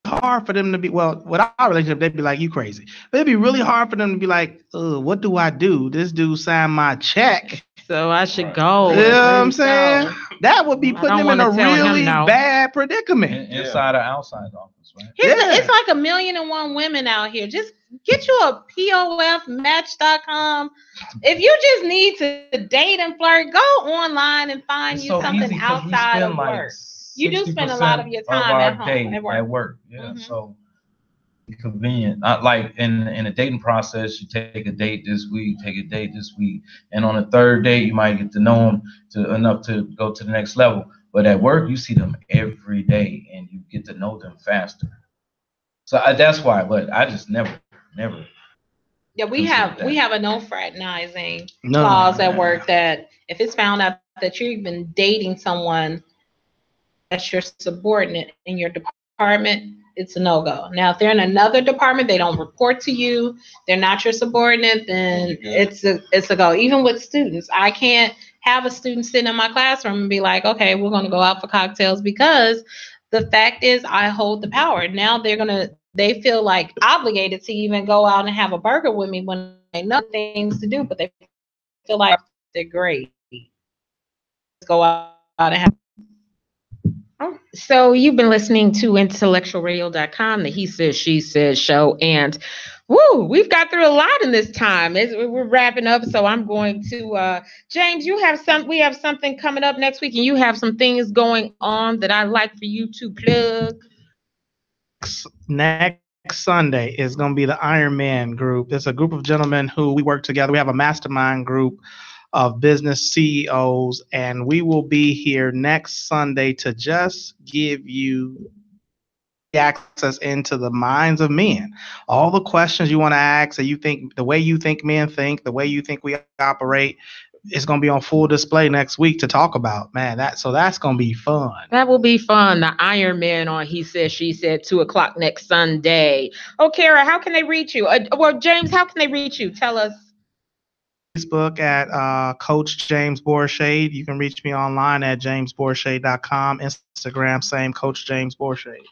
it's hard for them to be, well, with our relationship, they'd be like, you crazy. But it'd be really hard for them to be like, what do I do? This dude signed my check. So I should go. You know what I'm saying? That would be putting him in a really bad predicament. Inside or outside the office, right? It's like 1,000,001 women out here. Just Get you a POFmatch.com. If you just need to date and flirt, go online and find It's you so something easy because we outside spend of like work. You do spend a lot of your 60% time our at home day at work. at work. Yeah, Mhm. so convenient. Not like in a dating process, you take a date this week, take a date this week, and on the third date, you might get to know them to enough to go to the next level. But at work, you see them every day, and you get to know them faster. So that's why. But I just never Yeah, considered we that. have a no fraternizing No. clause at work that if it's found out that you're even dating someone that's your subordinate in your department, it's a no-go. Now, if they're in another department, they don't report to you, they're not your subordinate, then it's a go. Even with students, I can't have a student sitting in my classroom and be like, okay, we're going to go out for cocktails because the fact is I hold the power. Now they feel like obligated to even go out and have a burger with me when they know things to do, but they feel like they're great. Go out and have. Oh, so you've been listening to IntellectualRadio.com, the He Says, She Says show, and woo, we've got through a lot in this time. We're wrapping up, so I'm going to James. We have something coming up next week, and you have some things going on that I'd like for you to plug. Next Sunday is going to be the Iron Man group. It's a group of gentlemen who we work together. We have a mastermind group of business CEOs, and we will be here next Sunday to just give you access into the minds of men. All the questions you want to ask, and you think the way you think men think, the way you think we operate, is going to be on full display next week to talk about. Man, that's going to be fun. That will be fun. The Iron Man on He Said, She Said, 2:00 next Sunday. Oh, Kara, how can they reach you? Well, James, how can they reach you? Tell us. Facebook at Coach James Borshade. You can reach me online at jamesborshade.com. Instagram, same Coach James Borshade.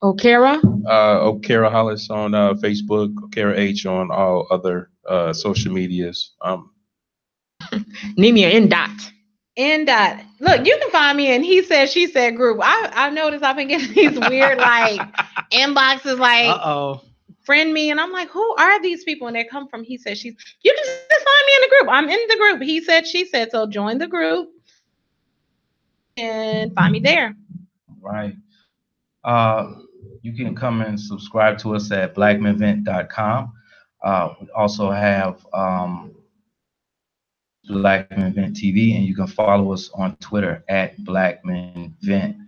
Okara? Okara Hollis on Facebook, Okara H on all other social medias. Nemia in dot. Look, you can find me in He Said, She Said group. I noticed I've been getting these weird like inboxes like friend me, and I'm like, who are these people? And they come from He Said, She. You can just find me in the group. I'm in the group. He Said, She Said. So join the group and find me there. Right. You can come and subscribe to us at blackmanvent.com. We also have Blackmanvent TV, and you can follow us on Twitter at blackmanvent.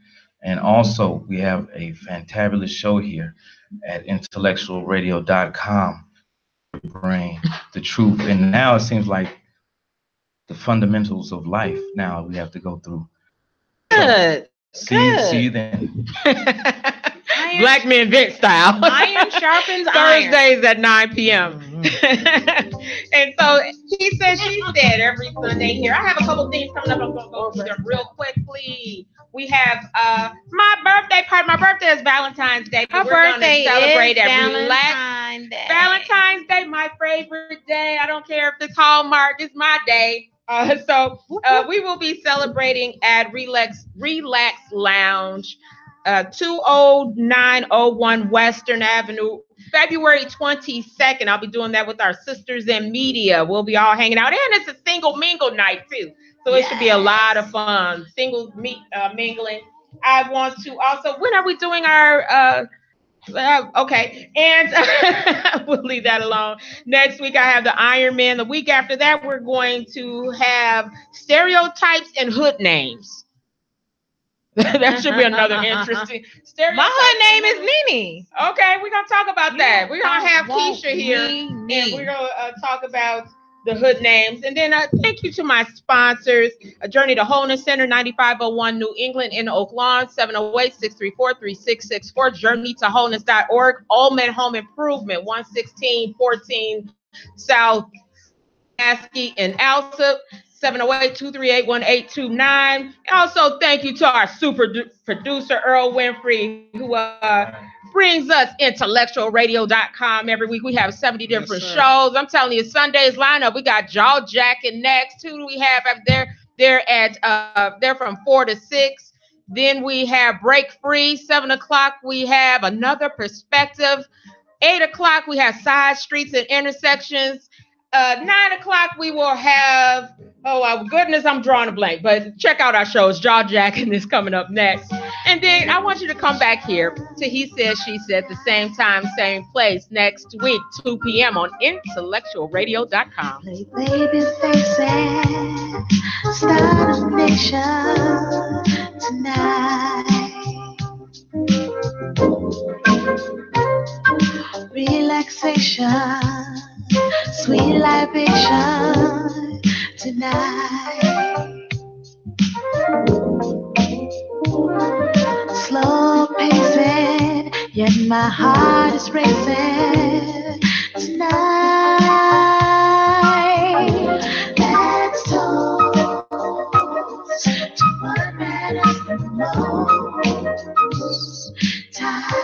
And also, we have a fantabulous show here at IntellectualRadio.com. Bring the truth, and now it seems like the fundamentals of life. Now we have to go through. Good. See you then. Black Men Vent style. Iron sharpens iron. Thursdays at 9 p.m. And so He Said, She Said every Sunday here. I have a couple things coming up. I'm going to go through them real quickly. We have my birthday party. My birthday is Valentine's Day. Her We're birthday gonna celebrate is at Valentine's Day. Valentine's Day, my favorite day. I don't care if it's Hallmark. It's my day. So we will be celebrating at Relax Lounge, 20901 Western Avenue, February 22nd. I'll be doing that with our sisters in media. We'll be all hanging out, and it's a single mingle night too. So it should be a lot of fun. Single mingling. I want to also. When are we doing our? Okay, and we'll leave that alone. Next week I have the Iron Man. The week after that we're going to have stereotypes and hood names. That should be another interesting. My hood name is Nene. Okay, we're gonna talk about that. We're gonna have Keisha here, Nene. and we're gonna talk about the hood names. And then thank you to my sponsors: A Journey to Wholeness Center, 9501 New England in Oak Lawn, 708-634-3664, journeytowholeness.org, Olman Home Improvement, 11614 South Askey in Alsip, 708-238-1829. And also thank you to our super producer, Earl Winfrey, who brings us IntellectualRadio.com every week. We have 70 different shows. I'm telling you, Sunday's lineup, we got Jaw Jacking next. Who do we have up there? They're from 4 to 6. Then we have Break Free, 7 o'clock. We have Another Perspective 8 o'clock, we have side streets and intersections. 9 o'clock, we will have, oh goodness, I'm drawing a blank, but check out our shows. Jaw Jacking is coming up next. And then I want you to come back here to He Said, She Said, the same time, same place next week, 2 p.m. on IntellectualRadio.com. Play baby faces, start a nation tonight. Relaxation, sweet libation tonight. Slow pacing, yet my heart is racing tonight. Let's toast to what matters the most. Time.